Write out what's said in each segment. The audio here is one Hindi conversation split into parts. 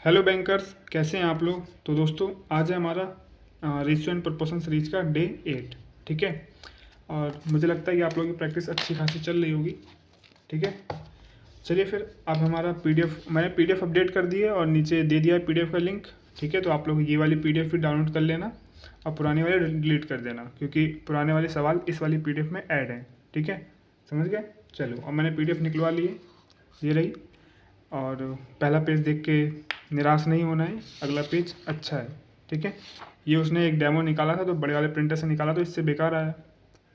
हेलो बैंकर्स, कैसे हैं आप लोग। तो दोस्तों, आज है हमारा रेशियो एंड प्रोपोर्शन सीरीज का डे 8। ठीक है। और मुझे लगता है कि आप लोगों की प्रैक्टिस अच्छी खासी चल रही होगी। ठीक है। चलिए फिर, अब हमारा मैंने पीडीएफ अपडेट कर दी है और नीचे दे दिया है पीडीएफ का लिंक। ठीक है। तो आप लोग ये वाली पीडीएफ भी डाउनलोड कर लेना और पुरानी वाली डिलीट कर देना, क्योंकि पुराने वाले सवाल इस वाली पीडीएफ में ऐड हैं। ठीक है, समझ गए। चलो, अब मैंने पीडीएफ निकलवा ली है, ये रही। और पहला पेज देख के निराश नहीं होना है, अगला पेज अच्छा है। ठीक है। ये उसने एक डेमो निकाला था तो बड़े वाले प्रिंटर से निकाला, तो इससे बेकार आया।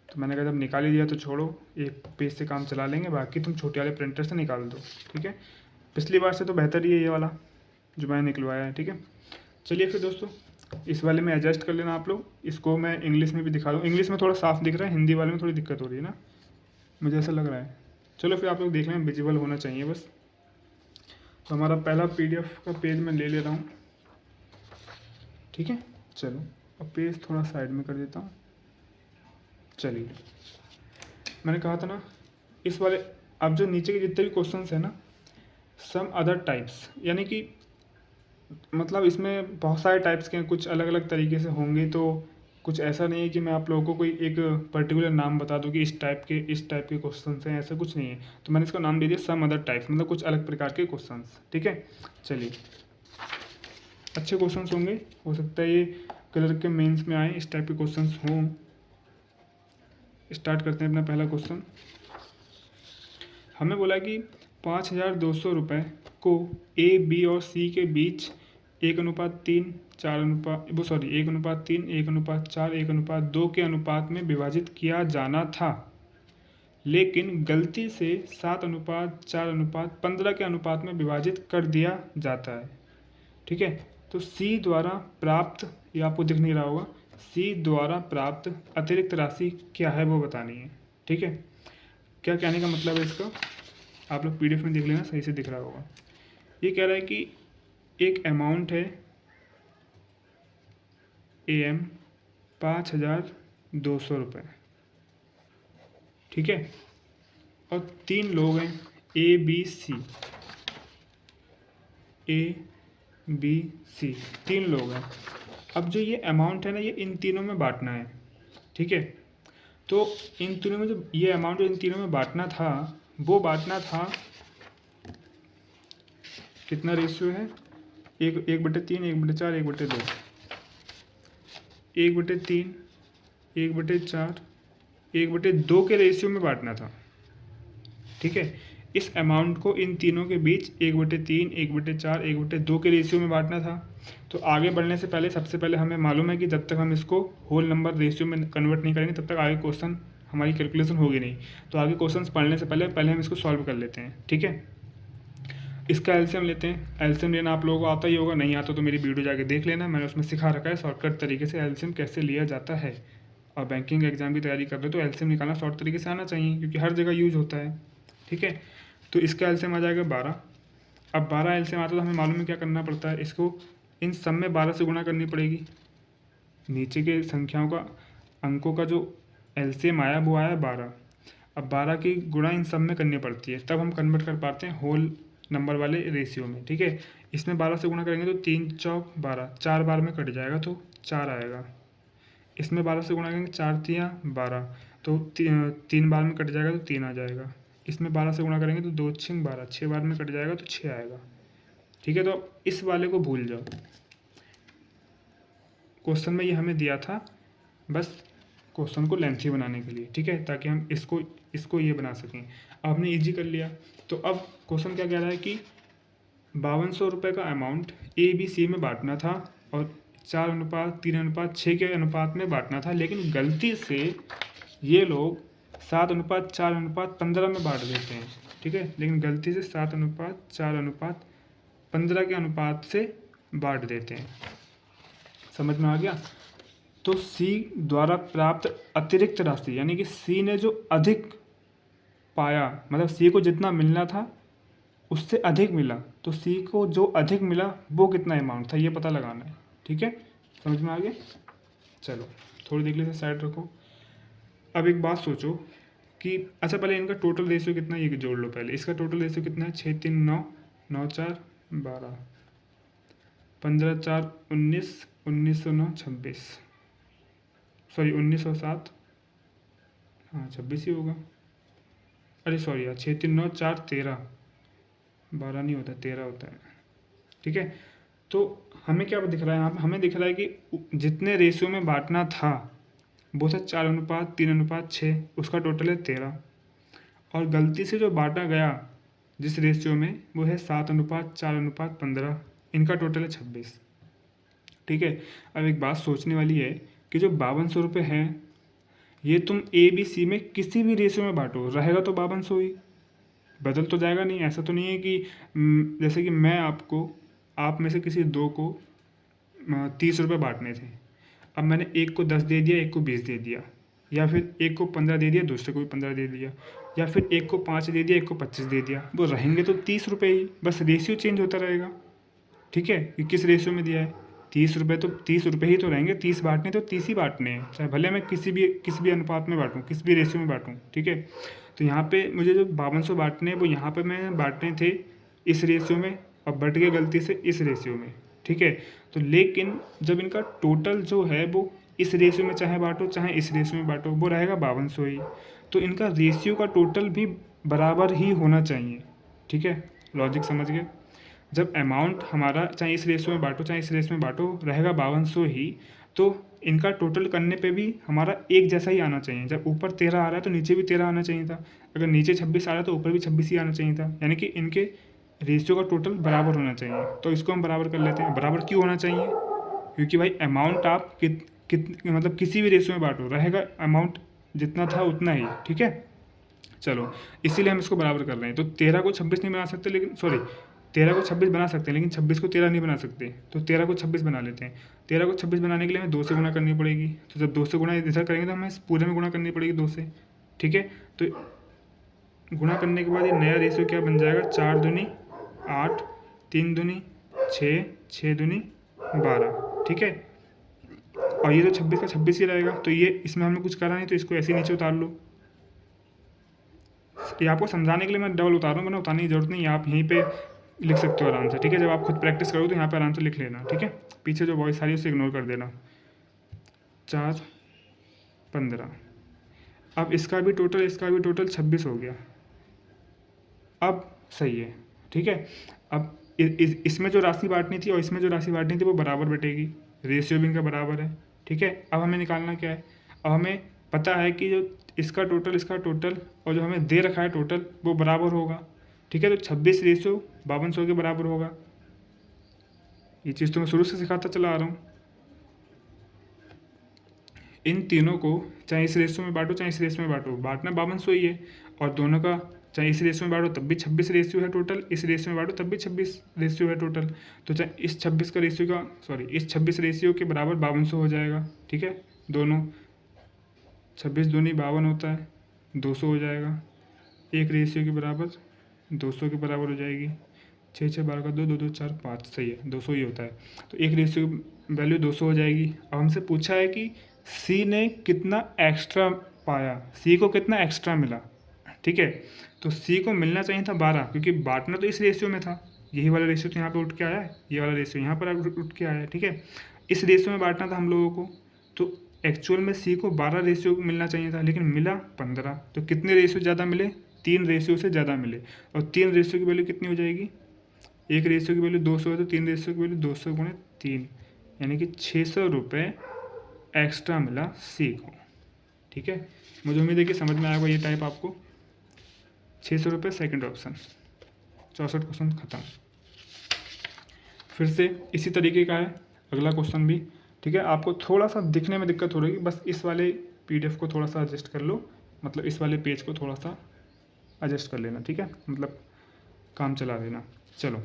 तो मैंने कहा जब निकाल ही दिया तो छोड़ो, एक पेज से काम चला लेंगे, बाकी तुम छोटे वाले प्रिंटर से निकाल दो। ठीक है। पिछली बार से तो बेहतर ही है ये वाला जो मैंने निकलवाया है। ठीक है। चलिए फिर दोस्तों, इस वाले में एडजस्ट कर लेना आप लोग। इसको मैं इंग्लिश में भी दिखा दूँ। इंग्लिश में थोड़ा साफ दिख रहा है, हिंदी वाले में थोड़ी दिक्कत हो रही है ना, मुझे ऐसा लग रहा है। चलो फिर, आप लोग देख लें, विजिबल होना चाहिए बस। तो हमारा पहला पीडीएफ का पेज मैं ले रहा हूँ। ठीक है। चलो, अब पेज थोड़ा साइड में कर देता हूँ। चलिए, मैंने कहा था ना, इस वाले अब जो नीचे के जितने भी क्वेश्चंस हैं ना, सम अदर टाइप्स, यानी कि मतलब इसमें बहुत सारे टाइप्स के हैं, कुछ अलग अलग तरीके से होंगे। तो कुछ ऐसा नहीं है कि मैं आप लोगों को कोई एक पर्टिकुलर नाम बता दूं कि इस टाइप के क्वेश्चंस हैं, ऐसा कुछ नहीं है। तो मैंने इसका नाम दे दिया सम अदर टाइप्स, मतलब कुछ अलग प्रकार के क्वेश्चंस। ठीक है। चलिए, अच्छे क्वेश्चंस होंगे, हो सकता है ये कलर के मेंस में आए, इस टाइप के क्वेश्चंस हों। स्टार्ट करते हैं अपना पहला क्वेश्चन। हमें बोला कि 5,200 रुपये को ए, बी और सी के बीच 1:3, 1:3, 1:4, 1:2 के अनुपात में विभाजित किया जाना था, लेकिन गलती से 7:4:15 के अनुपात में विभाजित कर दिया जाता है। ठीक है। तो सी द्वारा प्राप्त, ये आपको दिख नहीं रहा होगा, सी द्वारा प्राप्त अतिरिक्त राशि क्या है वो बतानी है। ठीक है। क्या कहने का मतलब है इसका, आप लोग पीडीएफ में देख लेना, सही से दिख रहा होगा। ये कह रहा है कि एक अमाउंट है AM 5,200 रुपये। ठीक है। और 3 लोग हैं ए बी सी, तीन लोग हैं। अब जो ये अमाउंट है ना, ये इन तीनों में बांटना है। ठीक है। तो इन तीनों में जो ये अमाउंट इन तीनों में बांटना था, वो बांटना था, कितना रेशियो है, 1/3, 1/4, 1/2, 1/3, 1/4, 1/2 के रेशियो में बांटना था। ठीक है। इस अमाउंट को इन तीनों के बीच 1/3, 1/4, 1/2 के रेशियो में बांटना था। तो आगे बढ़ने से पहले सबसे पहले हमें मालूम है कि जब तक हम इसको होल नंबर रेशियो में कन्वर्ट नहीं करेंगे तब तक आगे क्वेश्चन हमारी कैलकुलेशन होगी नहीं। तो आगे क्वेश्चंस पढ़ने से पहले हम इसको सॉल्व कर लेते हैं। ठीक है। इसका एलसीएम लेते हैं। एलसीएम लेना आप लोगों को आता ही होगा, नहीं आता तो मेरी वीडियो जाके देख लेना, मैंने उसमें सिखा रखा है शॉर्टकट तरीके से एलसीएम कैसे लिया जाता है। और बैंकिंग एग्जाम की तैयारी कर रहे हो तो एलसीएम निकालना शॉर्ट तरीके से आना चाहिए, क्योंकि हर जगह यूज होता है। ठीक है। तो इसका एलसीएम आ जाएगा 12। अब 12 एलसीएम आता तो हमें मालूम है क्या करना पड़ता है, इसको इन सब में 12 से गुणा करनी पड़ेगी। नीचे के संख्याओं का, अंकों का जो एलसीएम आया वो आया 12। अब 12 की गुणा इन सब में करनी पड़ती है, तब हम कन्वर्ट कर पाते हैं होल नंबर वाले रेशियो में। ठीक है। इसमें 12 से गुणा करेंगे तो 3 चौक 12, 4 बार में कट जाएगा तो 4 आएगा। इसमें 12 से गुणा करेंगे, 4 तियाँ 12, तो 3 बार में कट जाएगा तो 3 आ जाएगा। इसमें 12 से गुणा करेंगे तो 2 6 12, 6 बार में कट जाएगा तो 6 आएगा। ठीक है। तो इस वाले को भूल जाओ, क्वेश्चन में ये हमें दिया था बस क्वेश्चन को लेंथी बनाने के लिए। ठीक है, ताकि हम इसको ये बना सकें। अब हमने इजी कर लिया। तो अब क्वेश्चन क्या कह रहा है कि 5200 रुपये का अमाउंट ए बी सी में बांटना था और 4:3:6 के अनुपात में बांटना था, लेकिन गलती से ये लोग 7:4:15 में बांट देते हैं। ठीक है। लेकिन गलती से 7:4:15 के अनुपात से बांट देते हैं। समझ में आ गया। तो सी द्वारा प्राप्त अतिरिक्त राशि, यानी कि सी ने जो अधिक पाया, मतलब सी को जितना मिलना था उससे अधिक मिला, तो सी को जो अधिक मिला वो कितना अमाउंट था ये पता लगाना है। ठीक है। समझ में आ गया। चलो, थोड़ी देर के लिए साइड रखो। अब एक बात सोचो कि अच्छा, पहले इनका टोटल रेशियो कितना है ये जोड़ लो। पहले इसका टोटल रेशियो कितना है, 6 3 9, 9 4 12। 15×4 = 19, 1909 26, सॉरी 1907, हाँ 26 ही होगा। अरे सॉरी यार, 6 3 9 4 13, 12 नहीं होता, 13 होता है। ठीक है, तो हमें क्या दिख रहा है यहाँ पे? हमें दिख रहा है कि जितने रेशियो में बांटना था वो था 4:3:6, उसका टोटल है 13। और गलती से जो बांटा गया जिस रेशियो में, वो है 7:4:15, इनका टोटल है 26। ठीक है, अब एक बात सोचने वाली है कि जो 5200 रुपये हैं, ये तुम ए बी सी में किसी भी रेशियो में बांटो, रहेगा तो 5200 ही, बदल तो जाएगा नहीं। ऐसा तो नहीं है कि जैसे कि मैं आपको, आप में से किसी दो को 30 रुपये बांटने थे, अब मैंने एक को 10 दे दिया, एक को 20 दे दिया, या फिर एक को 15 दे दिया, दूसरे को भी 15 दे दिया, या फिर एक को 5 दे दिया, एक को 25 दे दिया, वो रहेंगे तो 30 रुपये ही, बस रेशियो चेंज होता रहेगा। ठीक है, कि किस रेशियो में दिया है, 30 रुपये तो 30 रुपये ही तो रहेंगे, 30 बांटने तो 30 ही बांटने हैं, चाहे भले मैं किसी भी अनुपात में बांटूँ, किसी भी रेशियो में बांटूँ। ठीक है, तो यहाँ पे मुझे जो 5200 बांटने हैं, वो यहाँ पे मैं बांटने थे इस रेशियो में, और बट गए गलती से इस रेशियो में। ठीक है, तो लेकिन जब इनका टोटल जो है वो इस रेशियो में चाहे बांटो चाहे इस रेशियो में बांटो, वो रहेगा 5200 ही, तो इनका रेशियो का टोटल भी बराबर ही होना चाहिए। ठीक है, लॉजिक समझ गए? जब अमाउंट हमारा चाहे इस रेशियो में बांटो चाहे इस रेशियो में बांटो रहेगा 5200 ही, तो इनका टोटल करने पे भी हमारा एक जैसा ही आना चाहिए। जब ऊपर 13 आ रहा है तो नीचे भी 13 आना चाहिए था, अगर नीचे 26 आ रहा है तो ऊपर भी 26 ही आना चाहिए था, यानी कि इनके रेशियो का टोटल बराबर होना चाहिए। तो इसको हम बराबर कर लेते हैं। बराबर क्यों होना चाहिए? क्योंकि भाई अमाउंट आप मतलब किसी भी रेशियो में बांटो, रहेगा अमाउंट जितना था उतना ही। ठीक है, चलो इसीलिए हम इसको बराबर कर रहे हैं। तो 13 को 26 नहीं बना सकते, लेकिन सॉरी 13 को 26 बना सकते हैं, लेकिन 26 को 13 नहीं बना सकते, तो 13 को 26 बना लेते हैं। 13 को 26 बनाने के लिए हमें 2 से गुणा करनी पड़ेगी, तो जब 2 से गुणा इधर करेंगे तो हमें इस पूरे में गुणा करनी पड़ेगी 2 से। ठीक है, तो गुणा करने के बाद ये नया रेशियो क्या बन जाएगा, 4 दूनी 8, 3 दूनी 6, 6 दूनी 12। ठीक है, और ये तो 26 का 26 ही रहेगा, तो ये इसमें हमें कुछ करा नहीं, तो इसको ऐसे ही नीचे उतार लो। ये आपको समझाने के लिए मैं डबल उतार रहा हूँ, मैंने उतारने की जरूरत नहीं है, आप यहीं पे लिख सकते हो आराम से। ठीक है, जब आप खुद प्रैक्टिस करोगे तो यहाँ पे आराम से लिख लेना। ठीक है, पीछे जो वॉइस आ रही है उसे इग्नोर कर देना। 4 15, अब इसका भी टोटल 26 हो गया, अब सही है। ठीक है, अब इसमें जो राशि बांटनी थी और इसमें जो राशि बांटनी थी वो बराबर बटेगी, रेशियो भी इनका बराबर है। ठीक है, अब हमें निकालना क्या है, अब हमें पता है कि जो इसका टोटल और जो हमें दे रखा है टोटल वो बराबर होगा। ठीक है, तो 26 रेशियो 5200 के बराबर होगा। ये चीज़ तो मैं शुरू से सिखाता चला आ रहा हूँ। इन तीनों को चाहे इस रेशियो में बांटो चाहे इस रेशियो में बांटो, बांटना 5200 ही है, और दोनों का चाहे इस रेशियो में बांटो तब भी 26 रेशियो है टोटल, इस रेशियो में बांटो तब भी 26 रेशियो है टोटल, तो चाहे इस 26 का रेशियो का सॉरी इस 26 रेशियो के बराबर 5200 हो जाएगा। ठीक है, दोनों 26 दूनी 52 होता है, 200 हो जाएगा, एक रेशियो के बराबर 200 के बराबर हो जाएगी। 6 6 12 का 2 2 2 4 5, सही है 200 ही होता है, तो एक रेशियो की वैल्यू 200 हो जाएगी। अब हमसे पूछा है कि सी ने कितना एक्स्ट्रा पाया, सी को कितना एक्स्ट्रा मिला। ठीक है, तो सी को मिलना चाहिए था 12, क्योंकि बांटना तो इस रेशियो में था, यही वाला रेशियो तो यहाँ पे उठ के आया है, ये वाला रेशियो यहाँ पर उठ के आया है। ठीक है, इस रेशियो में बांटना था हम लोगों को, तो एक्चुअल में सी को 12 रेशियो मिलना चाहिए था, लेकिन मिला 15। तो कितने रेशियो ज़्यादा मिले, 3 रेशियो से ज़्यादा मिले, और 3 रेशियो की वैल्यू कितनी हो जाएगी, एक रेशियो की वैल्यू 200 है, तो 3 रेशियो की वैल्यू 200 गुणे 3, यानी कि 600 रुपये एक्स्ट्रा मिला सी को। ठीक है, मुझे उम्मीद है कि समझ में आएगा ये टाइप आपको। 600 रुपये सेकेंड ऑप्शन, 64 क्वेश्चन खत्म। फिर से इसी तरीके का है अगला क्वेश्चन भी। ठीक है, आपको थोड़ा सा दिखने में दिक्कत हो रही है, बस इस वाले PDF को थोड़ा सा एडजस्ट कर लो, मतलब इस वाले पेज को थोड़ा सा एडजस्ट कर लेना। ठीक है, मतलब काम चला लेना। चलो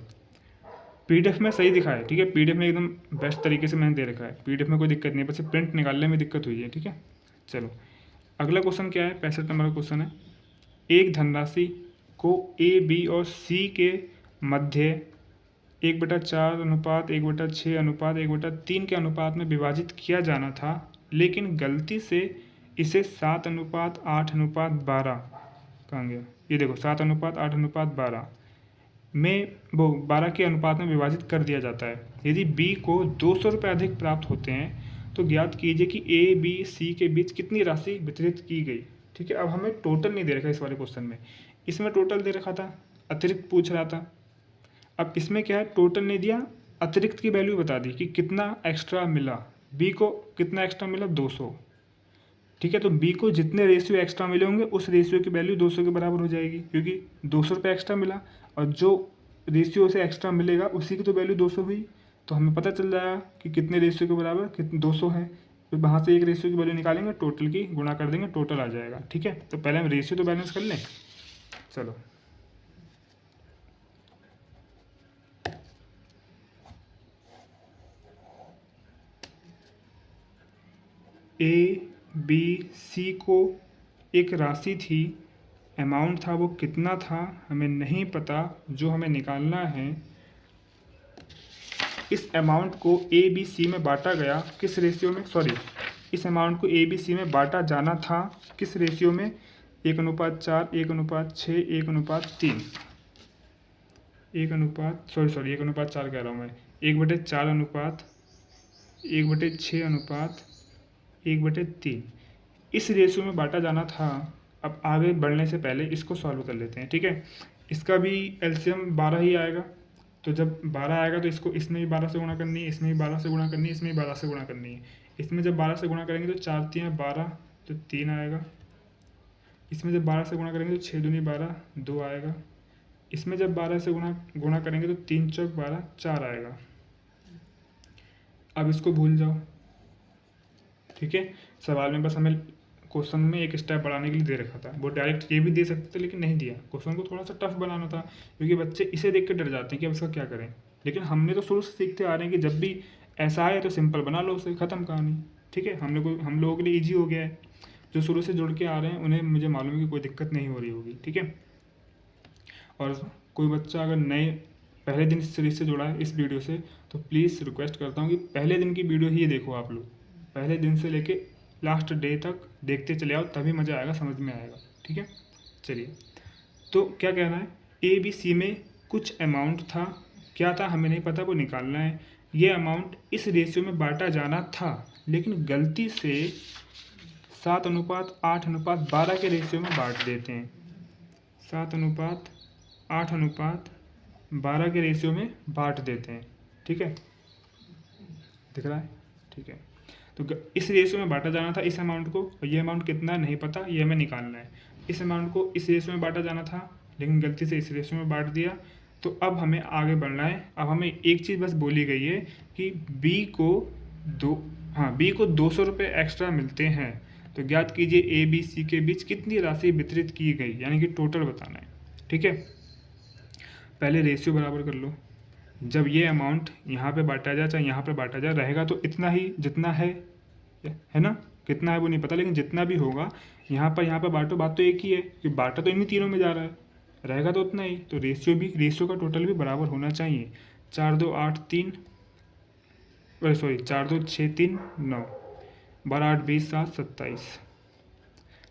PDF में सही दिखा है। ठीक है, PDF में एकदम बेस्ट तरीके से मैंने दे रखा है, PDF में कोई दिक्कत नहीं है, बस प्रिंट निकालने में दिक्कत हुई है। ठीक है, चलो अगला क्वेश्चन क्या है, 65 नंबर का क्वेश्चन है। एक धनराशि को A, B और C के मध्य 1/4:1/6:1/3 के अनुपात में विभाजित किया जाना था, लेकिन गलती से इसे 7:8:12 कहाँ गया, ये देखो 7:8:12 में वो 12 के अनुपात में विभाजित कर दिया जाता है। यदि बी को 200 रुपये अधिक प्राप्त होते हैं तो ज्ञात कीजिए कि ए बी सी के बीच कितनी राशि वितरित की गई। ठीक है, अब हमें टोटल नहीं दे रखा इस वाले क्वेश्चन में, इसमें टोटल दे रखा था, अतिरिक्त पूछ रहा था। अब इसमें क्या है, टोटल नहीं दिया, अतिरिक्त की वैल्यू बता दी कि कितना एक्स्ट्रा मिला, बी को कितना एक्स्ट्रा मिला 200। ठीक है, तो बी को जितने रेशियो एक्स्ट्रा मिले होंगे उस रेशियो की वैल्यू 200 के बराबर हो जाएगी, क्योंकि 200 रुपये एक्स्ट्रा मिला और जो रेशियो से एक्स्ट्रा मिलेगा उसी की तो वैल्यू 200 हुई। तो हमें पता चल जाएगा कि कितने रेशियो के बराबर कितने 200 है। तो वहाँ से एक रेशियो की वैल्यू निकालेंगे, टोटल की गुणा कर देंगे, टोटल आ जाएगा। ठीक है, तो पहले हम रेशियो तो बैलेंस कर लें। चलो, ए बी सी को एक राशि थी, अमाउंट था, वो कितना था हमें नहीं पता, जो हमें निकालना है इस अमाउंट को ए बी सी में बांटा गया किस रेशियो में, सॉरी, इस अमाउंट को ए बी सी में बांटा जाना था किस रेशियो में, 1:4, 1:6, 1:3, 1:4 कह रहा हूँ मैं, 1/4 अनुपात 1/6 अनुपात 1/3 इस रेशियो में बांटा जाना था। अब आगे बढ़ने से पहले इसको सॉल्व कर लेते हैं। ठीक है, इसका भी एलसीएम 12 ही आएगा। तो जब 12 आएगा तो इसको इसमें भी 12 से गुणा करनी है, इसमें भी 12 से गुणा करनी है, इसमें भी 12 से गुणा करनी है। इसमें जब 12 से गुणा करेंगे तो 4 3 12, तो 3 आएगा। इसमें जब 12 से गुणा करेंगे तो 6 दूनी 12, 2 आएगा। इसमें जब 12 से गुणा करेंगे तो 3 चौक 12, 4 आएगा। अब इसको भूल जाओ। ठीक है, सवाल में बस हमें क्वेश्चन में एक स्टेप बढ़ाने के लिए दे रखा था। वो डायरेक्ट ये भी दे सकते थे लेकिन नहीं दिया, क्वेश्चन को थोड़ा सा टफ बनाना था, क्योंकि बच्चे इसे देख कर डर जाते हैं कि अब इसका क्या करें। लेकिन हमने तो शुरू से सीखते आ रहे हैं कि जब भी ऐसा आए तो सिंपल बना लो उसे, ख़त्म कहानी। ठीक है, हम लोगों के लिए ईजी हो गया है। जो शुरू से जुड़ के आ रहे हैं उन्हें मुझे मालूम है कि कोई दिक्कत नहीं हो रही होगी। ठीक है, और कोई बच्चा अगर नए पहले दिन इस सीरीज से जुड़ा है इस वीडियो से, तो प्लीज़ रिक्वेस्ट करता हूँ कि पहले दिन की वीडियो ही देखो आप लोग, पहले दिन से लेके लास्ट डे तक देखते चले आओ, तभी मज़ा आएगा, समझ में आएगा। ठीक है, चलिए, तो क्या कहना है, ए बी सी में कुछ अमाउंट था, क्या था हमें नहीं पता, वो निकालना है। ये अमाउंट इस रेशियो में बांटा जाना था, लेकिन गलती से 7:8:12 के रेशियो में बांट देते हैं। 7:8:12 के रेशियो में बांट देते हैं। ठीक है, दिख रहा है? ठीक है, तो इस रेशियो में बांटा जाना था इस अमाउंट को, और ये अमाउंट कितना नहीं पता, ये हमें निकालना है। इस अमाउंट को इस रेशियो में बांटा जाना था, लेकिन गलती से इस रेशियो में बांट दिया। तो अब हमें आगे बढ़ना है। अब हमें एक चीज़ बस बोली गई है कि बी को 200 रुपये एक्स्ट्रा मिलते हैं, तो ज्ञात कीजिए ए बी सी के बीच कितनी राशि वितरित की गई, यानी कि टोटल बताना है। ठीक है, पहले रेशियो बराबर कर लो। जब ये अमाउंट यहाँ पे बांटा जाए चाहे यहाँ पे बांटा जाए, रहेगा तो इतना ही जितना है ना, कितना है वो नहीं पता, लेकिन जितना भी होगा यहाँ पर बांटो, बात तो एक ही है कि बांटा तो इन्हीं तीनों में जा रहा है, रहेगा तो उतना ही। तो रेशियो का टोटल भी बराबर होना चाहिए। 4 2 8 3 सॉरी 4 2 6 3 9, 12 8 20 7 27।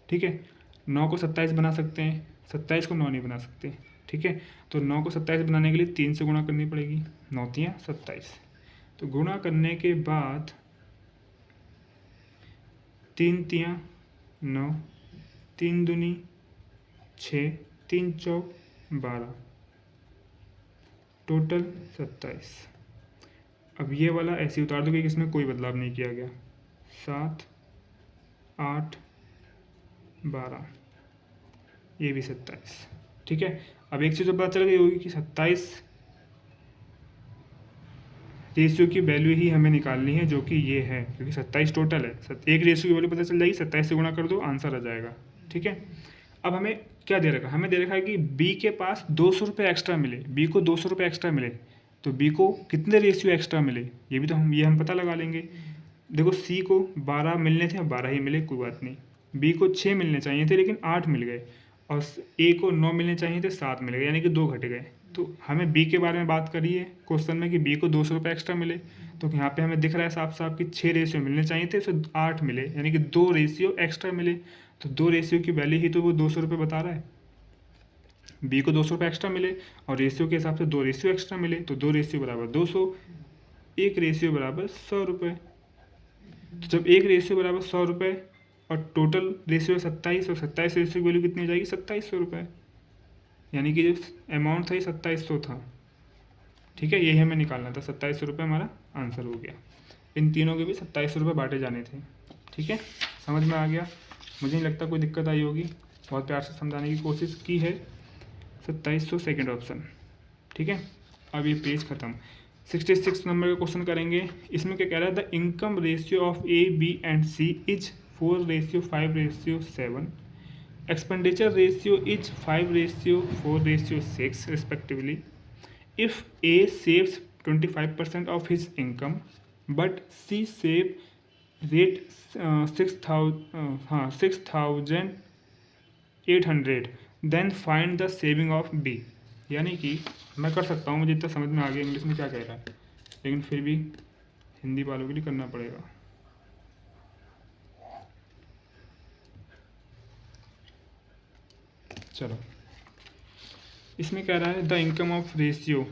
ठीक है, 9 को 27 बना सकते हैं, 27 को 9 नहीं बना सकते। ठीक है, तो 9 को 27 बनाने के लिए 3 से गुणा करनी पड़ेगी, 9 3 27। तो गुणा करने के बाद 3 3 9, 3 दूनी 6, 3 चौक 12, टोटल 27। अब ये वाला ऐसे उतार दो कि इसमें कोई बदलाव नहीं किया गया। 7 8 12, ये भी 27। ठीक है, अब एक चीज़ तो पता चल गई होगी कि 27 रेशियो की वैल्यू ही हमें निकालनी है, जो कि ये है, क्योंकि 27 टोटल है। एक रेशियो की वैल्यू पता चल जाएगी, 27 से गुणा कर दो, आंसर आ जाएगा। ठीक है, अब हमें क्या दे रखा है, हमें दे रखा है कि बी के पास 200 रुपये एक्स्ट्रा मिले, बी को 200 रुपये एक्स्ट्रा मिले, तो बी को कितने रेशियो एक्स्ट्रा मिले, ये भी तो हम पता लगा लेंगे। देखो, सी को 12 मिलने थे, 12 ही मिले, कोई बात नहीं। बी को 6 मिलने चाहिए थे लेकिन 8 मिल गए, और ए को 9 मिलने चाहिए थे, 7 मिल गए, यानी कि 2 घट गए। तो हमें बी के बारे में बात करी है क्वेश्चन में कि बी को 200 रुपये एक्स्ट्रा मिले, तो यहाँ पे हमें दिख रहा है साफ साफ कि 6 रेशियो मिलने चाहिए थे, तो 8 मिले, यानी कि 2 रेशियो एक्स्ट्रा मिले। तो 2 रेशियो की वैल्यू ही तो वो 200 रुपये बता रहा है। बी को 200 रुपये एक्स्ट्रा मिले और रेशियो के हिसाब से 2 रेशियो एक्स्ट्रा मिले, तो 2 रेशियो बराबर 200, 1 रेशियो बराबर 100 रुपये। तो जब 1 रेशियो बराबर 100 रुपये और टोटल रेशियो 27 और 27 रेशियो की वैल्यू कितनी हो जाएगी 2700 रुपये, यानी कि जो अमाउंट था ये 2700 था। ठीक है, यही हमें निकालना था, 2700 रुपये हमारा आंसर हो गया। इन तीनों के भी 2700 रुपये बांटे जाने थे। ठीक है, समझ में आ गया? मुझे नहीं लगता कोई दिक्कत आई होगी, बहुत प्यार से समझाने की कोशिश की है। 2700 सेकेंड ऑप्शन। ठीक है, अब ये पेज ख़त्म। 66 नंबर का क्वेश्चन करेंगे। इसमें क्या कह रहा है, the income ratio of A B and C is 4:5:7, expenditure ratio is 5:4:6 respectively. If A saves 25% of his income, but C save rate 6,800, then find the saving of B. यानी कि मैं कर सकता हूँ, मुझे इतना समझ में आ गया इंग्लिश में क्या कह रहा है, लेकिन फिर भी हिंदी वालों के लिए करना पड़ेगा। चलो, इसमें कह रहा है the income of ratio,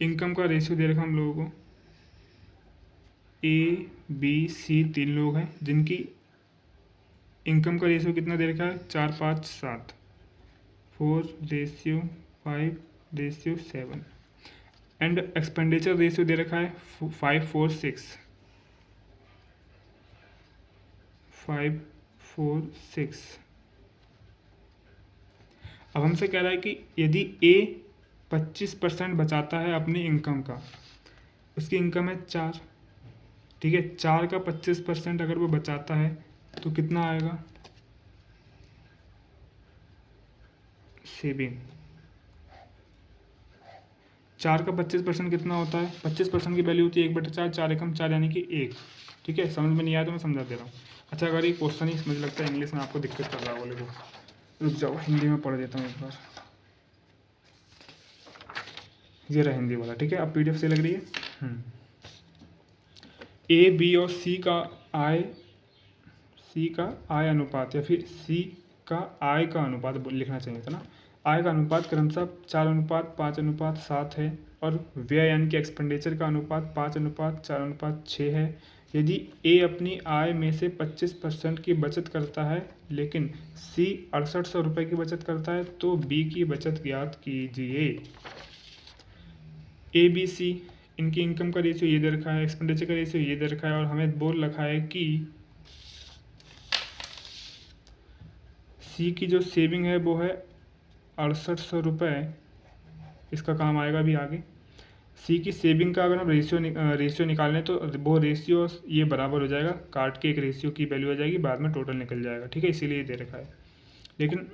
income का रेशियो दे रखा हम लोगों को, ए बी सी 3 लोग हैं जिनकी इनकम का रेशियो कितना दे रखा है 4:5:7, 4:5:7, एंड एक्सपेंडिचर रेशियो दे रखा है 5:4:6, 5:4:6। अब हमसे कह रहा है कि यदि ए 25% बचाता है अपनी इनकम का, उसकी इनकम है 4, ठीक है, 4 का 25% अगर वो बचाता है तो कितना आएगा सेविंग। 4 का 25% कितना होता है, 25% की वैल्यू होती है 1/4, 4 एकम 4 यानी कि 1। ठीक है, समझ में नहीं आया तो मैं समझा दे रहा हूँ। अच्छा, अगर ये क्वेश्चन ही मुझे लगता है इंग्लिश में आपको दिक्कत कर रहा होगा, रुक जाओ हिंदी में पढ़ देता हूँ एक बार। ये रहा हिंदी वाला। ठीक है, अब PDF से लग रही है। ए बी और सी का आय अनुपात, या फिर सी का आय का अनुपात लिखना चाहिए था ना। आय का अनुपात क्रमशः 4:5:7 है और व्यय यानी कि एक्सपेंडिचर का अनुपात 5:4:6 है। यदि ए अपनी आय में से 25% की बचत करता है लेकिन सी 6800 रुपये की बचत करता है, तो बी की बचत ज्ञात कीजिए। ए बी सी इनकी इनकम का रेशियो ये दे रखा है, एक्सपेंडिचर का रेशियो ये दे रखा है, और हमें बोल रखा है कि सी की जो सेविंग है वो है 6800 रुपये। इसका काम आएगा भी आगे। सी की सेविंग का अगर हम रेशियो निकालें तो वो रेशियो ये बराबर हो जाएगा, काट के एक रेशियो की वैल्यू आ जाएगी, बाद में टोटल निकल जाएगा। ठीक है, इसीलिए दे रखा है। लेकिन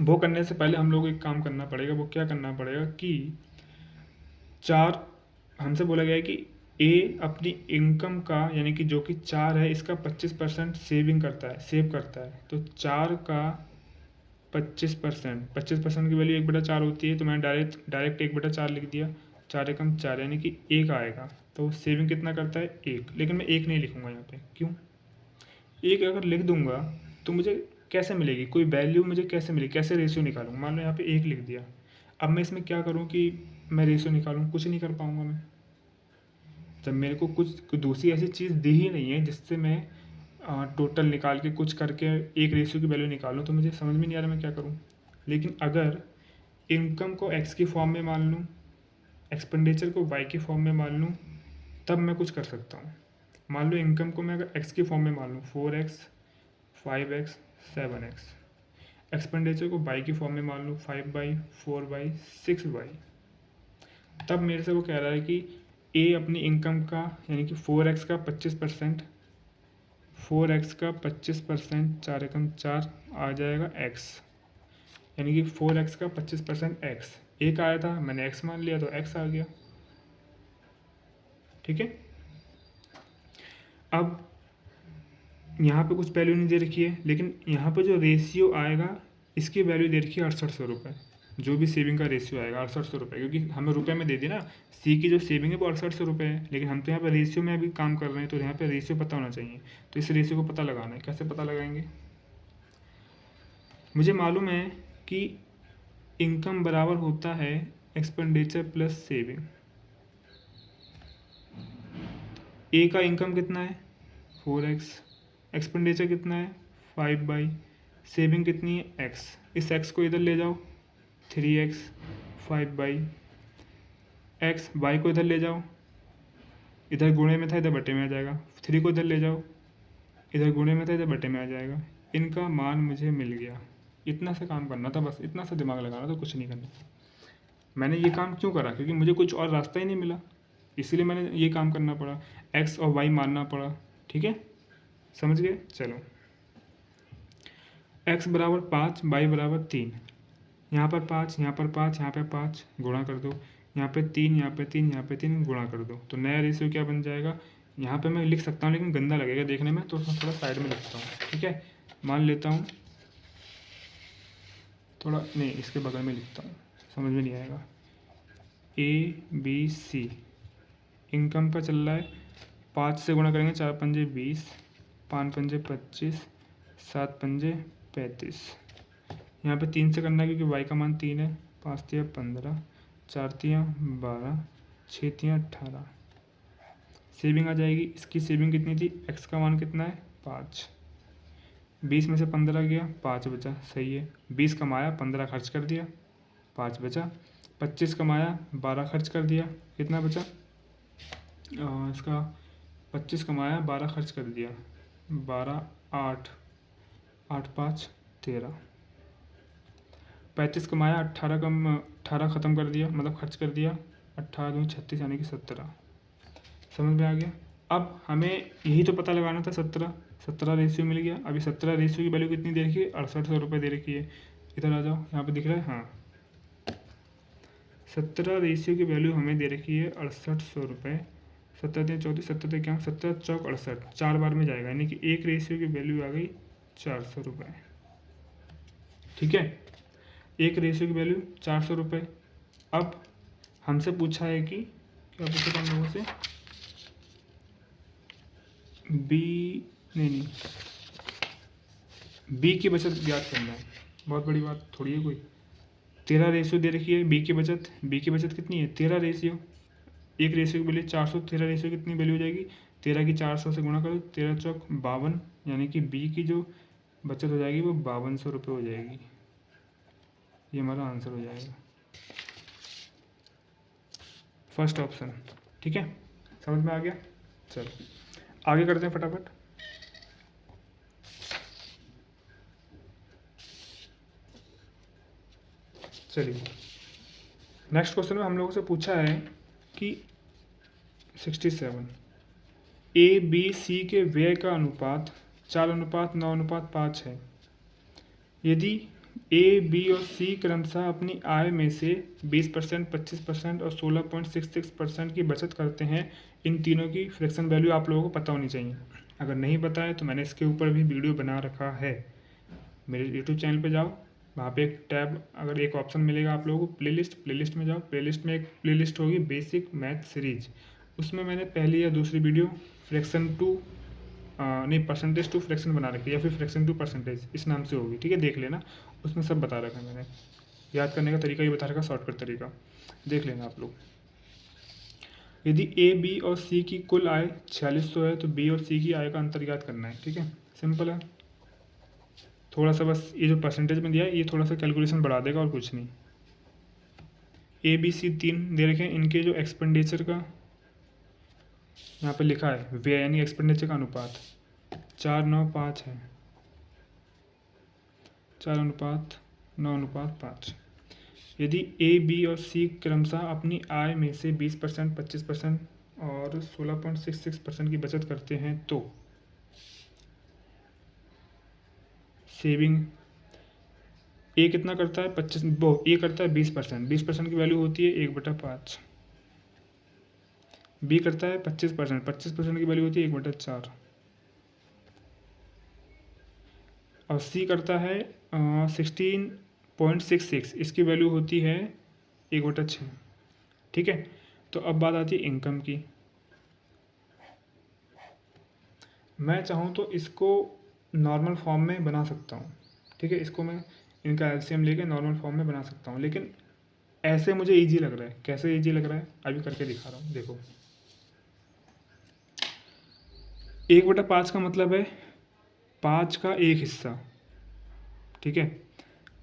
वो करने से पहले हम लोग को एक काम करना पड़ेगा। वो क्या करना पड़ेगा कि 4 हमसे बोला गया है कि ए अपनी इनकम का यानी कि जो कि 4 है इसका 25% सेव करता है। तो 4 का 25% की वैल्यू 1/4 होती है, तो मैंने डायरेक्ट 1/4 लिख दिया। 4 एकम 4 यानी कि 1 आएगा। तो सेविंग कितना करता है 1, लेकिन मैं 1 नहीं लिखूंगा यहाँ पे। क्यों? 1 अगर लिख दूंगा तो मुझे कैसे मिलेगी, कोई वैल्यू मुझे कैसे मिलेगी, कैसे रेशियो निकालूंगा। मान लो यहाँ पे 1 लिख दिया, अब मैं इसमें क्या करूँ कि मैं रेशियो निकालूँ, कुछ नहीं कर पाऊँगा मैं। जब मेरे को कुछ दूसरी ऐसी चीज़ दी ही नहीं है जिससे मैं टोटल निकाल के कुछ करके एक रेशियो की वैल्यू निकालूँ, तो मुझे समझ में नहीं आ रहा मैं क्या करूँ। लेकिन अगर इनकम को x की फॉर्म में मान लूँ, एक्सपेंडिचर को y की फॉर्म में मान लूँ, तब मैं कुछ कर सकता हूँ। मान लो इनकम को मैं अगर x की फॉर्म में मान लूँ 4x, 5x, 7x, एक्सपेंडिचर को y की फॉर्म में मान लूँ 5y, 4y, 6y, तब मेरे से वो कह रहा है कि ए अपनी इनकम का यानी कि 4x का 25%, 4x का 25%, 4 एकम 4 आ जाएगा x, यानी कि 4x का 25% x। एक आया था, मैंने x मान लिया तो x आ गया। ठीक है, अब यहाँ पे कुछ वैल्यू नहीं दे रखी है, लेकिन यहाँ पे जो रेशियो आएगा इसकी वैल्यू दे रखी है 6800 रुपये। जो भी सेविंग का रेशियो आएगा 6800 रुपये, क्योंकि हमें रुपए में दे दी ना। सी की जो सेविंग है वो 6800 रुपये है, लेकिन हम तो यहाँ पे रेशियो में अभी काम कर रहे हैं, तो यहाँ पे रेशियो पता होना चाहिए। तो इस रेशियो को पता लगाना है। कैसे पता लगाएंगे? मुझे मालूम है कि इनकम बराबर होता है एक्सपेंडिचर प्लस सेविंग। ए का इनकम कितना है 4x, एक्सपेंडिचर कितना है 5/, सेविंग कितनी है x, इस x को इधर ले जाओ 3x, 5/, x, y को इधर ले जाओ, इधर गुणे में था इधर बटे में आ जाएगा, 3 को इधर ले जाओ, इधर गुणे में था इधर बटे में आ जाएगा। इनका मान मुझे मिल गया। इतना सा काम करना था, बस इतना सा दिमाग लगाना था, कुछ नहीं करना। मैंने ये काम क्यों करा, क्योंकि मुझे कुछ और रास्ता ही नहीं मिला, इसीलिए मैंने ये काम करना पड़ा, x और y मानना पड़ा। ठीक है, समझ गए? चलो, x बराबर 5, y बराबर 3, यहाँ पर 5, यहाँ पर 5, यहाँ पे 5, गुणा कर दो, यहाँ पे 3, यहाँ पे 3, यहाँ पे 3, गुणा कर दो, तो नया रेशियो क्या बन जाएगा। यहाँ पे मैं लिख सकता हूँ लेकिन गंदा लगेगा देखने में, तो थोड़ा साइड में लिखता हूँ। ठीक है, मान लेता हूँ थोड़ा, नहीं इसके बगल में लिखता हूँ, समझ में नहीं आएगा। ABC इनकम का चल रहा है, 5 से गुणा करेंगे 4 पंजे 20, 5 पंजे 25, 7 पंजे 35। यहाँ पे 3 से करना है क्योंकि y का मान 3 है, 5 तिया 15, 4 तिया 12, 6 तिया 18। सेविंग आ जाएगी, इसकी सेविंग कितनी थी, x का मान कितना है 5, 20 में से 15 गया, 5 बचा, सही है। 20 कमाया, 15 खर्च कर दिया, 5 बचा। 25 कमाया, 12 खर्च कर दिया, कितना बचा, इसका 25 कमाया, 12 खर्च कर दिया, 12, 8, 8 5 13। 35 कमाया, 18 ख़त्म कर दिया, मतलब खर्च कर दिया, 18 दूनी 36 यानी कि 17। समझ में आ गया? अब हमें यही तो पता लगाना था, 17 रेशियो मिल गया। अभी 17 रेशियो की वैल्यू कितनी दे रखी है, 6800 रुपये दे रखी है। इधर आ जाओ, यहाँ पे दिख रहा है, हाँ 17 रेशियो की वैल्यू हमें दे रखी है 6800 रुपये। 17 3 34, 17 क्या, 17 चौक 68, 4 बार में जाएगा, यानी कि एक रेशियो की वैल्यू आ गई 400 रुपये। ठीक है, एक रेशियो की वैल्यू 400 रुपये। अब हमसे पूछा है कि क्या पूछा था हम लोगों से, नहीं बी की बचत ज्ञात करना है, बहुत बड़ी बात थोड़ी है कोई। 13 रेशियो दे रखी है बी की बचत कितनी है 13 रेशियो, एक रेशियो की वैल्यू 400, 13 रेशियो कितनी वैल्यू हो जाएगी, 13 की 400 से गुणा करो, 13 चौक 52, यानी कि बी की जो बचत हो जाएगी वो 5200 रुपये हो जाएगी। ये हमारा आंसर हो जाएगा, फर्स्ट ऑप्शन। ठीक है, समझ में आ गया? चलो आगे करते हैं फटाफट। चलिए, नेक्स्ट क्वेश्चन में हम लोगों से पूछा है कि 67 ABC के व्यय का अनुपात 4:9:5 है। यदि A, B और C क्रमशः अपनी आय में से 20%, 25% और 16.66% की बचत करते हैं, इन तीनों की फ्रैक्शन वैल्यू आप लोगों को पता होनी चाहिए। अगर नहीं पता है तो मैंने इसके ऊपर भी वीडियो बना रखा है, मेरे यूट्यूब चैनल पे जाओ, वहाँ पे एक टैब, अगर एक ऑप्शन मिलेगा आप लोगों को प्लेलिस्ट में जाओ, प्लेलिस्ट में एक प्लेलिस्ट होगी बेसिक मैथ सीरीज, उसमें मैंने पहली या दूसरी वीडियो फ्रैक्शन टू नहीं परसेंटेज टू फ्रैक्शन बना रखी है, या फिर फ्रैक्शन टू परसेंटेज इस नाम से होगी। ठीक है, देख लेना, उसमें सब बता रखा है मैंने, याद करने का तरीका ये बता रखा, शॉर्टकट तरीका, देख लेना आप लोग। यदि A, B और C की कुल आय 4600 है तो B और C की आय का अंतर ज्ञात करना है। ठीक है, सिंपल है, थोड़ा सा बस ये जो परसेंटेज में दिया है ये थोड़ा सा कैलकुलेशन बढ़ा देगा और कुछ नहीं। ABC 3 दे रखे हैं, इनके जो एक्सपेंडिचर का यहाँ पे लिखा है व्यय यानी एक्सपेंडिचर का अनुपात 4:9:5 है, 4:9:5। यदि A, B और C क्रमशः अपनी आय में से 20%, 25% और 16.66% की बचत करते हैं तो सेविंग A कितना करता है 25, A करता है 20%, 20% की वैल्यू होती है 1/5। B करता है 25%, 25% की वैल्यू होती है 1/4। और C करता है 16.66, इसकी वैल्यू होती है 1/6। ठीक है, तो अब बात आती है इनकम की। मैं चाहूँ तो इसको नॉर्मल फॉर्म में बना सकता हूँ। ठीक है, इसको मैं इनका एलसीएम लेके नॉर्मल फॉर्म में बना सकता हूँ, लेकिन ऐसे मुझे ईजी लग रहा है। कैसे ईजी लग रहा है अभी करके दिखा रहा हूँ। देखो 1/5 का मतलब है 5 का एक हिस्सा, ठीक है।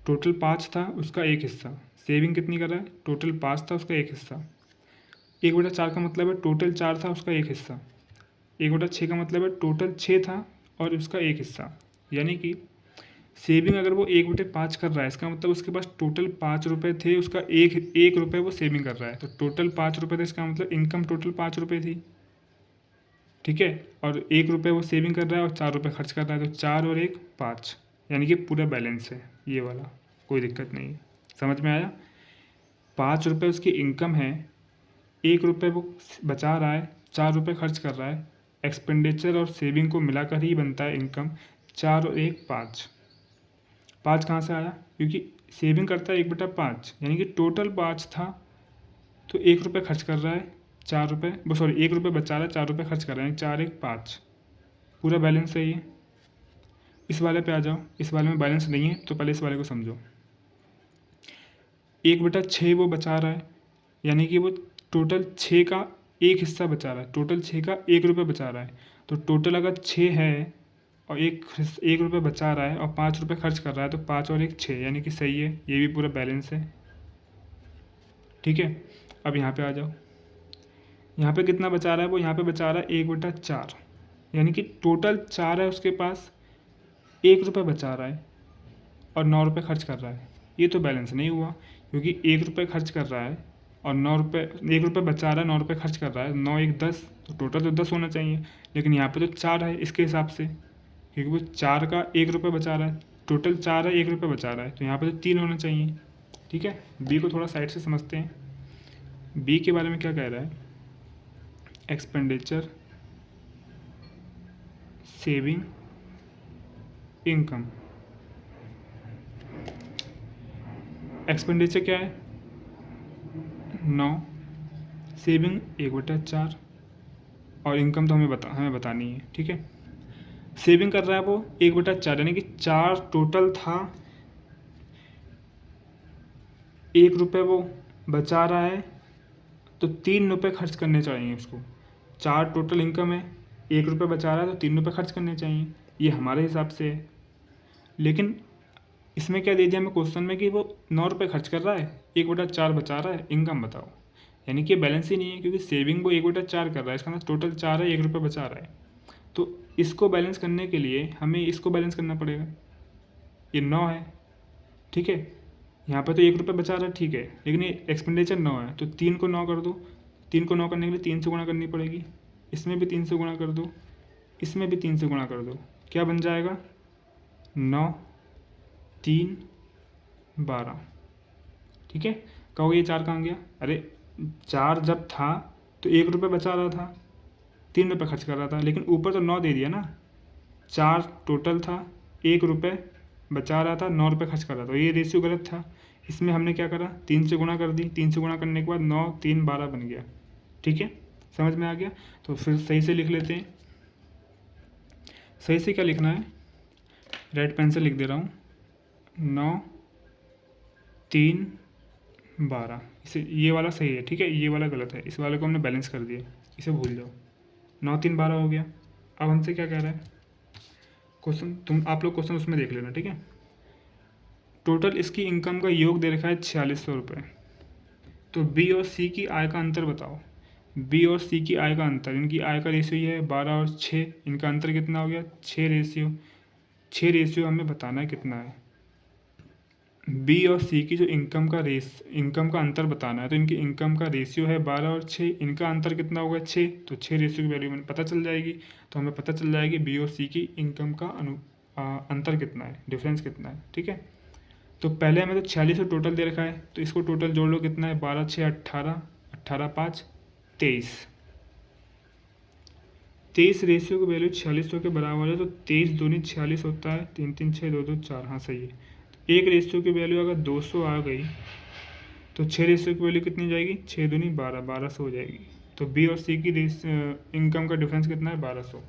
टोटल 5 था, उसका एक हिस्सा। सेविंग कितनी कर रहा है? टोटल 5 था, उसका एक हिस्सा। 1/4 का मतलब है टोटल 4 था, उसका एक हिस्सा। 1/6 का मतलब है टोटल 6 था और उसका एक हिस्सा। यानी कि सेविंग अगर वो 1/5 कर रहा है, इसका मतलब उसके पास टोटल 5 रुपये थे, उसका एक रुपये वो सेविंग कर रहा है। तो टोटल 5 रुपये थे, इसका मतलब इनकम टोटल 5 रुपये थी, ठीक है। और 1 रुपये वो सेविंग कर रहा है और 4 रुपये खर्च कर रहा है, तो 4 और 1 5, यानी कि पूरा बैलेंस है ये वाला, कोई दिक्कत नहीं है। समझ में आया? 5 रुपये उसकी इनकम है, 1 रुपये वो बचा रहा है, 4 रुपये खर्च कर रहा है। एक्सपेंडिचर और सेविंग को मिलाकर ही बनता है इनकम। 4 और 1 5। 5 कहाँ से आया? क्योंकि सेविंग करता है 1/5, यानी कि टोटल 5 था, तो 1 रुपये खर्च कर रहा है, 4 रुपये, वो सॉरी 1 रुपये बचा रहा है, 4 रुपये खर्च कर रहा है, 4 1 5, पूरा बैलेंस है ये। इस वाले पे आ जाओ। इस वाले में बैलेंस नहीं है, तो पहले इस वाले को समझो। 1/6 वो बचा रहा है, यानी कि वो टोटल 6 का एक हिस्सा बचा रहा है। टोटल 6 का 1 रुपये बचा रहा है, तो टोटल अगर 6 है और 1 रुपये बचा रहा है और 5 रुपये खर्च कर रहा है, तो 5 और 1 6, यानी कि सही है, ये भी पूरा बैलेंस है, ठीक है। अब यहाँ पे आ जाओ। यहाँ पे कितना बचा रहा है वो? यहाँ पे बचा रहा है 1/4, यानी कि टोटल 4 है उसके पास, 1 रुपये बचा रहा है और 9 रुपये खर्च कर रहा है। ये तो बैलेंस नहीं हुआ, क्योंकि 1 रुपये खर्च कर रहा है और 9 रुपये, 1 रुपये बचा रहा है, 9 रुपये खर्च कर रहा है, 9 1 10, तो टोटल तो 10 होना चाहिए। लेकिन यहाँ पे तो 4 है इसके हिसाब से, क्योंकि वो 4 का 1 रुपये बचा रहा है। टोटल 4 है, 1 रुपये बचा रहा है, तो यहाँ पे तो 3 होना चाहिए, ठीक है। बी को थोड़ा साइड से समझते हैं। बी के बारे में क्या कह रहा है? Expenditure, saving, income. एक्सपेंडिचर क्या है? 9, सेविंग 1/4 और इनकम तो हमें बतानी है, ठीक है। सेविंग कर रहा है वो 1/4, यानी कि 4 टोटल था, 1 रुपये वो बचा रहा है, तो 3 रुपये खर्च करने चाहिए उसको। 4 टोटल इनकम है, 1 रुपये बचा रहा है, तो 3 रुपये खर्च करने चाहिए, ये हमारे हिसाब से है। लेकिन इसमें क्या दे दिया हमें क्वेश्चन में कि वो 9 रुपये खर्च कर रहा है, 1/4 बचा रहा है, इनकम बताओ। यानी कि बैलेंस ही नहीं है, क्योंकि सेविंग वो 1/4 कर रहा है, इसका मतलब टोटल 4 है, 1 रुपये बचा रहा है। तो इसको बैलेंस करने के लिए हमें इसको बैलेंस करना पड़ेगा। ये 9 है, ठीक है। यहाँ पर तो 1 रुपये बचा रहा है, ठीक है, लेकिन ये एक्सपेंडिचर 9 है, तो 3 को 9 कर दो। 3 को 9 करने के लिए 3 से गुणा करनी पड़ेगी। इसमें भी 3 से गुणा कर दो, इसमें भी 3 से गुणा कर दो। क्या बन जाएगा? 9 3 12, ठीक है। कहोगे ये 4 कहाँ गया? अरे 4 जब था तो 1 रुपये बचा रहा था, 3 रुपये खर्च कर रहा था, लेकिन ऊपर तो 9 दे दिया ना। 4 टोटल था, 1 रुपये बचा रहा था, 9 रुपये खर्च कर रहा था, तो ये रेशियो गलत था। इसमें हमने क्या करा? 3 से गुणा कर दी। 3 से गुणा करने के बाद 9 3 12 बन गया, ठीक है। समझ में आ गया? तो फिर सही से लिख लेते हैं। सही से क्या लिखना है? रेड पेन से लिख दे रहा हूँ, 9 3 12। इसे ये वाला सही है, ठीक है, ये वाला गलत है, इस वाले को हमने बैलेंस कर दिया, इसे भूल जाओ। 9 3 12 हो गया। अब हमसे क्या कह रहा है क्वेश्चन? आप लोग क्वेश्चन उसमें देख लेना, ठीक है। टोटल इसकी इनकम का योग दे रखा है 4600 रुपये। तो बी और सी की आय का अंतर बताओ। बी और सी की आय का अंतर, इनकी आय का रेशियो ये है 12 और 6, इनका अंतर कितना हो गया? 6 रेशियो। 6 रेशियो हमें बताना है कितना है। बी और सी की जो इनकम का अंतर बताना है, तो इनकी इनकम का रेशियो है 12 और 6, इनका अंतर कितना होगा? 6, तो 6 रेशियो की वैल्यू हमें पता चल जाएगी। तो हमें पता चल जाएगी बी और सी की इनकम का अंतर कितना है, डिफरेंस कितना है, ठीक है। तो पहले हमें तो 4600 टोटल दे रखा है, तो इसको टोटल जोड़ लो, कितना है? 12 6 18, 18 5 23। 23 रेशियो की वैल्यू 4600 के बराबर है, तो 23 दूनी 46 होता है, 3 3 6 2 2 4, हाँ सही है। एक रेशियो की वैल्यू अगर 200 आ गई, तो 6 रेशियो की वैल्यू कितनी जाएगी? 6 दूनी 12, 1200 हो जाएगी। तो बी और सी की इनकम का डिफरेंस कितना है? 1200।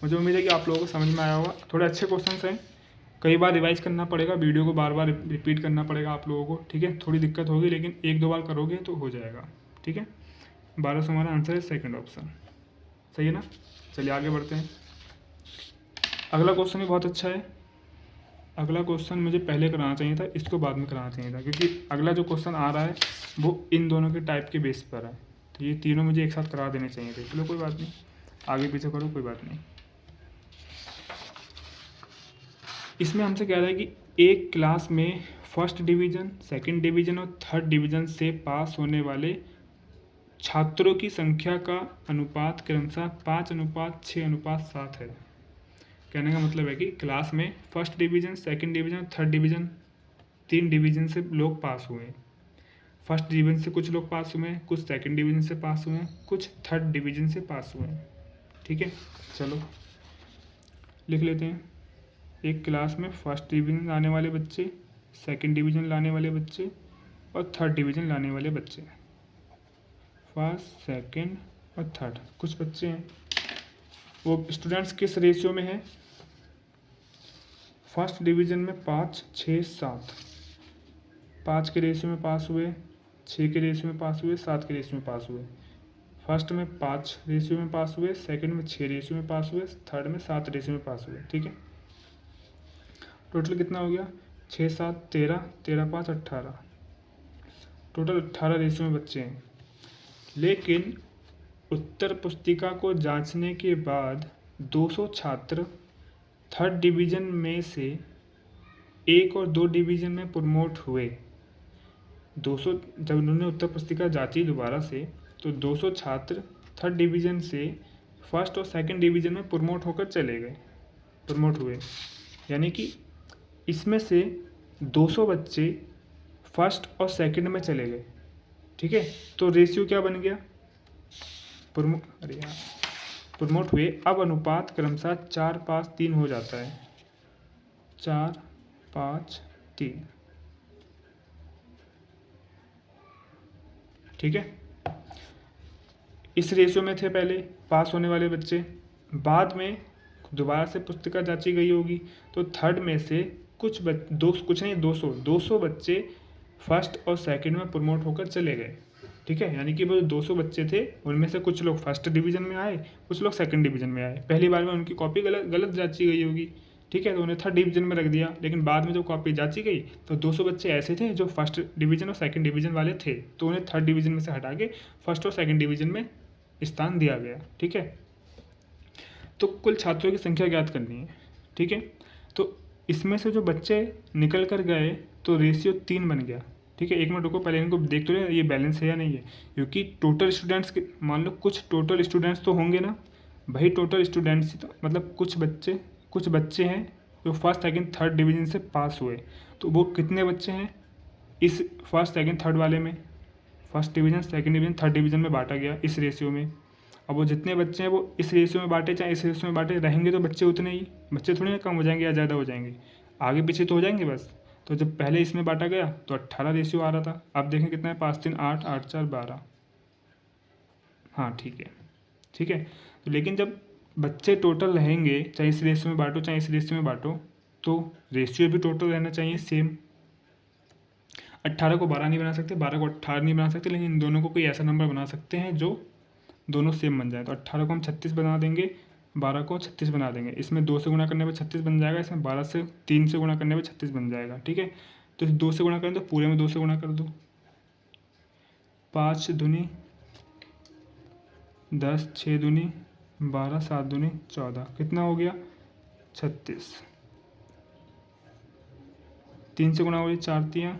मुझे उम्मीद है कि आप लोगों को समझ में आया होगा। थोड़े अच्छे क्वेश्चंस हैं, कई बार रिवाइज करना पड़ेगा, वीडियो को बार बार रिपीट करना पड़ेगा आप लोगों को, ठीक है। थोड़ी दिक्कत होगी लेकिन 1-2 बार करोगे तो हो जाएगा, ठीक है। 1200 हमारा आंसर है सेकंड ऑप्शन, सही है ना। चलिए आगे बढ़ते हैं। अगला क्वेश्चन भी बहुत अच्छा है। अगला क्वेश्चन मुझे पहले कराना चाहिए था, इसको बाद में कराना चाहिए था, क्योंकि अगला जो क्वेश्चन आ रहा है वो इन दोनों के टाइप के बेस पर है, तो ये तीनों मुझे एक साथ करा देने चाहिए थे। चलो कोई बात नहीं, आगे पीछे करो, कोई बात नहीं। इसमें हमसे कह रहा है कि एक क्लास में फर्स्ट डिवीज़न, सेकंड डिवीज़न और थर्ड डिवीज़न से पास होने वाले छात्रों की संख्या का अनुपात क्रमशः 5:6:7 है। कहने का मतलब है कि क्लास में first division, second division, third division, 3 division से लोग पास हुए हैं। फर्स्ट डिवीज़न से कुछ लोग पास हुए हैं, कुछ सेकंड डिवीज़न से पास हुए हैं, कुछ थर्ड डिवीज़न से पास हुए हैं, ठीक है। चलो लिख लेते हैं। एक क्लास में फर्स्ट डिवीज़न लाने वाले बच्चे, सेकंड डिवीज़न लाने वाले बच्चे और थर्ड डिवीज़न लाने वाले बच्चे। फर्स्ट, सेकंड और थर्ड कुछ बच्चे हैं। वो स्टूडेंट्स किस रेशियो में है? फर्स्ट डिवीज़न में 5, 6, 7। 5 के रेशियो में पास हुए, 6 के रेशियो में पास हुए, 7 के रेशियो में पास हुए। फर्स्ट में 5 रेशियो में पास हुए, सेकंड में 6 रेशियो में पास हुए, थर्ड में 7 रेशियो में पास हुए, ठीक है। टोटल कितना हो गया? 6, 7, 13, 13, 5, 18। टोटल 18 रेशियो में बच्चे हैं। लेकिन उत्तर पुस्तिका को जांचने के बाद 200 छात्र थर्ड डिवीज़न में से 1 और 2 डिवीज़न में प्रमोट हुए। 200 जब उन्होंने उत्तर पुस्तिका जांची दोबारा से, तो 200 छात्र थर्ड डिवीज़न से फर्स्ट और सेकंड डिवीज़न में प्रमोट होकर चले गए, प्रमोट हुए। यानी कि इसमें से 200 बच्चे फर्स्ट और सेकंड में चले गए, ठीक है। तो रेशियो क्या बन गया? प्रमोट हुए। अब अनुपात क्रमशः 4, 5, 3 हो जाता है। 4, 5, 3, ठीक है। इस रेशियो में थे पहले पास होने वाले बच्चे, बाद में दोबारा से पुस्तिका जांची गई होगी, तो थर्ड में से कुछ 200 बच्चे फर्स्ट और सेकंड में प्रमोट होकर चले गए, ठीक है। यानी कि वो 200 बच्चे थे, उनमें से कुछ लोग फर्स्ट डिवीज़न में आए, कुछ लोग सेकंड डिवीज़न में आए। पहली बार में उनकी कॉपी गलत जांची गई होगी, ठीक है, तो उन्हें थर्ड डिवीज़न में रख दिया। लेकिन बाद में जब कॉपी जांची गई तो 200 बच्चे ऐसे थे जो फर्स्ट डिवीज़न और सेकंड डिवीज़न वाले थे, तो उन्हें थर्ड डिवीज़न में से हटा के फर्स्ट और सेकंड डिवीज़न में स्थान दिया गया, ठीक है। तो कुल छात्रों की संख्या ज्ञात करनी है, ठीक है। तो इसमें से जो बच्चे निकल कर गए तो रेशियो 3 बन गया, ठीक है। एक मिनट रुको, पहले इनको देख तो ले ये बैलेंस है या नहीं है, क्योंकि टोटल स्टूडेंट्स के मान लो कुछ टोटल स्टूडेंट्स तो होंगे ना भाई। टोटल स्टूडेंट्स तो मतलब कुछ बच्चे हैं जो फर्स्ट सेकंड थर्ड डिवीज़न से पास हुए, तो वो कितने बच्चे हैं इस फर्स्ट सेकंड थर्ड वाले में? First division, second division, third division में बांटा गया इस रेशियो में। अब वो जितने बच्चे हैं वो इस रेशियो में बांटे चाहे इस रेशियो में बांटे, रहेंगे तो बच्चे उतने ही। बच्चे थोड़ी ना कम हो जाएंगे या ज़्यादा हो जाएंगे, आगे पीछे तो हो जाएंगे बस। तो जब पहले इसमें बांटा गया तो 18 रेशियो आ रहा था। अब देखें कितना है, 5, 3, 8, 8, 4, 12। हाँ ठीक है, ठीक है। तो लेकिन जब बच्चे टोटल रहेंगे, चाहे इस रेशियो में बांटो चाहे इस रेशियो में बांटो, तो रेशियो भी टोटल रहना चाहिए सेम। 18 को 12 नहीं बना सकते, 12 को 18 नहीं बना सकते, लेकिन इन दोनों को कोई ऐसा नंबर बना सकते हैं जो दोनों सेम बन जाए। तो 18 को हम 36 बना देंगे, 12 को 36 बना देंगे। इसमें 2 से गुणा करने पर 36 बन जाएगा, इसमें 12 से 3 से गुणा करने पर 36 बन जाएगा, ठीक है। तो इस 2 से गुणा करें तो पूरे में 2 से गुणा कर दो। 5 दूनी 10, 6 दूनी 12, 7 दूनी 14, कितना हो गया? 36। 3 से गुणा हो गई 4 तियाँ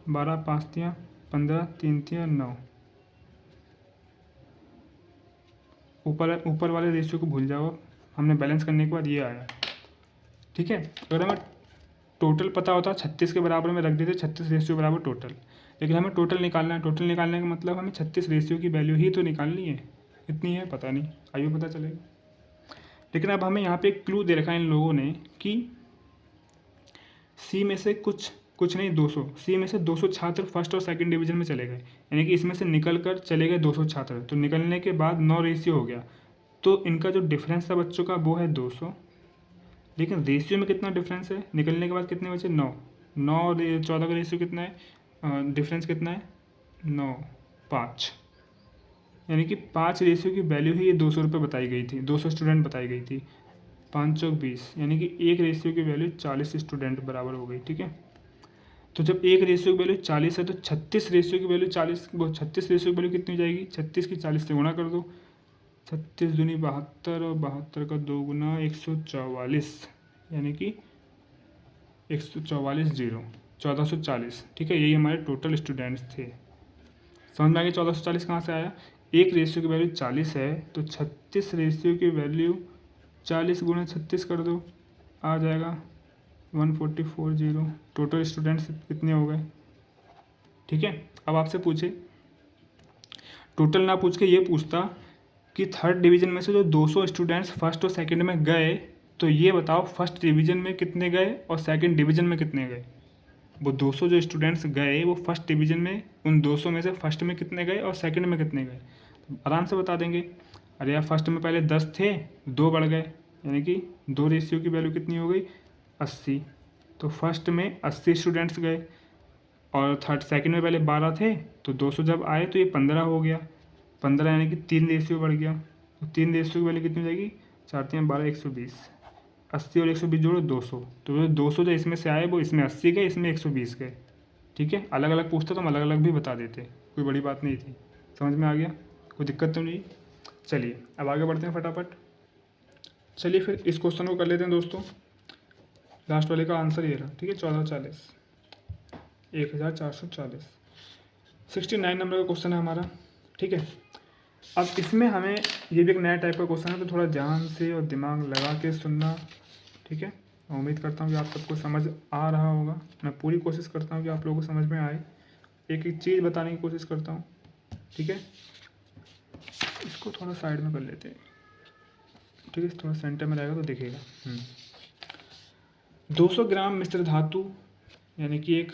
12, 5 तियाँ 15, 3 तियाँ 9। ऊपर वाले रेशियो को भूल जाओ, हमने बैलेंस करने के बाद ये आया, ठीक है। अगर हमें टोटल पता होता 36 के बराबर में रख देते 36 रेशियो बराबर टोटल, लेकिन हमें टोटल निकालना है। टोटल निकालने का मतलब हमें 36 रेशियो की वैल्यू ही तो निकालनी है। कितनी है पता नहीं, आइए पता चलेगा। लेकिन अब हमें यहाँ पे एक क्लू दे रखा है इन लोगों ने कि सी में से कुछ नहीं 200, सी में से 200 छात्र फर्स्ट और सेकंड डिवीज़न में चले गए, यानी कि इसमें से निकल कर चले गए 200 छात्र। तो निकलने के बाद 9 रेशियो हो गया, तो इनका जो डिफरेंस था बच्चों का वो है 200। लेकिन रेशियो में कितना डिफरेंस है, निकलने के बाद कितने बचे 9, 9 और 14 का रेशियो कितना है, डिफरेंस कितना है 9, 5, यानी कि 5 रेशियो की वैल्यू ही ये 200 रुपये बताई गई थी, 200 स्टूडेंट बताई गई थी, 5 चौक 20, यानी कि एक रेशियो की वैल्यू 40 स्टूडेंट बराबर हो गई। ठीक है, तो जब एक रेशियो की वैल्यू 40 है तो 36 रेशियो की वैल्यू 40, वो 36 रेशियो की वैल्यू कितनी हो जाएगी, 36 की 40 से गुणा कर दो, 36 दूनी 72 और 72 का 2 गुना 144, यानी कि 144 जीरो 1440। ठीक है, यही हमारे टोटल स्टूडेंट्स थे। समझ में आ गया 1440 कहाँ से आया, एक रेशियो की वैल्यू 40 है तो 36 रेशियो की वैल्यू 40 गुना 36 कर दो, आ जाएगा 144 जीरो। टोटल स्टूडेंट्स कितने हो गए। ठीक है, अब आपसे पूछे, टोटल ना पूछ के ये पूछता कि थर्ड डिवीज़न में से जो 200 स्टूडेंट्स फर्स्ट और सेकंड में गए, तो ये बताओ फर्स्ट डिवीज़न में कितने गए और सेकंड डिवीज़न में कितने गए। वो 200 जो स्टूडेंट्स गए वो फर्स्ट डिवीज़न में, उन 200 में से फर्स्ट में कितने गए और सेकंड में कितने गए, तो आराम से बता देंगे। अरे यार फर्स्ट में पहले 10 थे, 2 बढ़ गए, यानी कि 2 रेशियो की वैल्यू कितनी हो गई 80, तो फर्स्ट में 80 स्टूडेंट्स गए, और थर्ड सेकंड में पहले 12 थे, तो 200 जब आए तो ये 15 हो गया, 15 यानी कि 3 रेशियो बढ़ गया, तो 3 रेशियो की वैल्यू कितनी हो जाएगी, 4 3 12 120, 80 और 120 जोड़ो 200, तो वो 200 जो इसमें से आए वो इसमें 80 गए, इसमें 120 गए। ठीक है, अलग अलग पूछता तो हम अलग अलग भी बता देते, कोई बड़ी बात नहीं थी। समझ में आ गया, कोई दिक्कत तो नहीं। चलिए अब आगे बढ़ते हैं फटाफट। चलिए फिर इस क्वेश्चन को कर लेते हैं दोस्तों, लास्ट वाले का आंसर ये रहा। ठीक है, 1440, 1440, 69 नंबर का क्वेश्चन है हमारा। ठीक है, अब इसमें हमें, ये भी एक नया टाइप का क्वेश्चन है, तो थोड़ा ध्यान से और दिमाग लगा के सुनना। ठीक है, मैं उम्मीद करता हूँ कि आप सबको समझ आ रहा होगा, मैं पूरी कोशिश करता हूँ कि आप लोगों को समझ में आए, एक एक चीज़ बताने की कोशिश करता हूँ। ठीक है, इसको थोड़ा साइड में कर लेते हैं। ठीक है, थोड़ा सेंटर में रहेगा तो दिखेगा। 200 ग्राम मिश्र धातु, यानी कि एक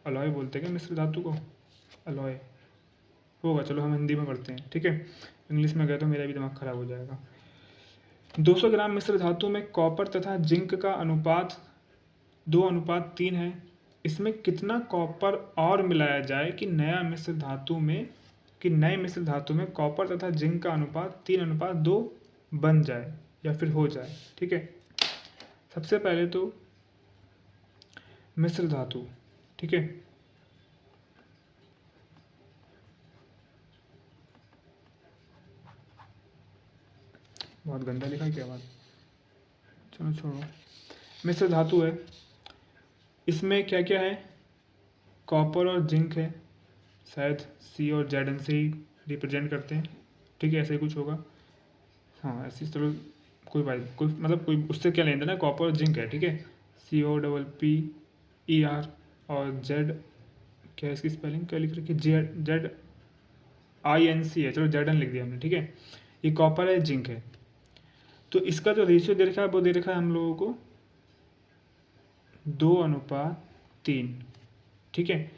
अलॉय बोलते हैं क्या मिश्र धातु को, अलॉय होगा, चलो हम हिंदी में पढ़ते हैं। ठीक है, इंग्लिश में गए तो मेरा भी दिमाग खराब हो जाएगा। 200 ग्राम मिश्र धातु में कॉपर तथा जिंक का अनुपात 2:3 है। इसमें कितना कॉपर और मिलाया जाए कि नए मिश्र धातु में कॉपर तथा जिंक का अनुपात 3:2 बन जाए या फिर हो जाए। ठीक है, सबसे पहले तो मिश्र धातु। ठीक है, बहुत गंदा लिखा है क्या बात, चलो छोड़ो। मिश्र धातु है, इसमें क्या क्या है, कॉपर और जिंक है, शायद सी और जेड एन से ही रिप्रेजेंट करते हैं। ठीक है, ऐसे ही कुछ होगा, हाँ ऐसे, चलो कोई बात, कोई मतलब कोई उससे क्या लेना ना, कॉपर और जिंक है। ठीक है, COPPER, और जेड, क्या है इसकी स्पेलिंग क्या लिख रखी है, ZINC है, चलो जेड एन लिख दिया हमने। ठीक है, ये कॉपर है, जिंक है, तो इसका जो रेशियो दे रखा है वो दे रखा है हम लोगों को 2:3। ठीक है,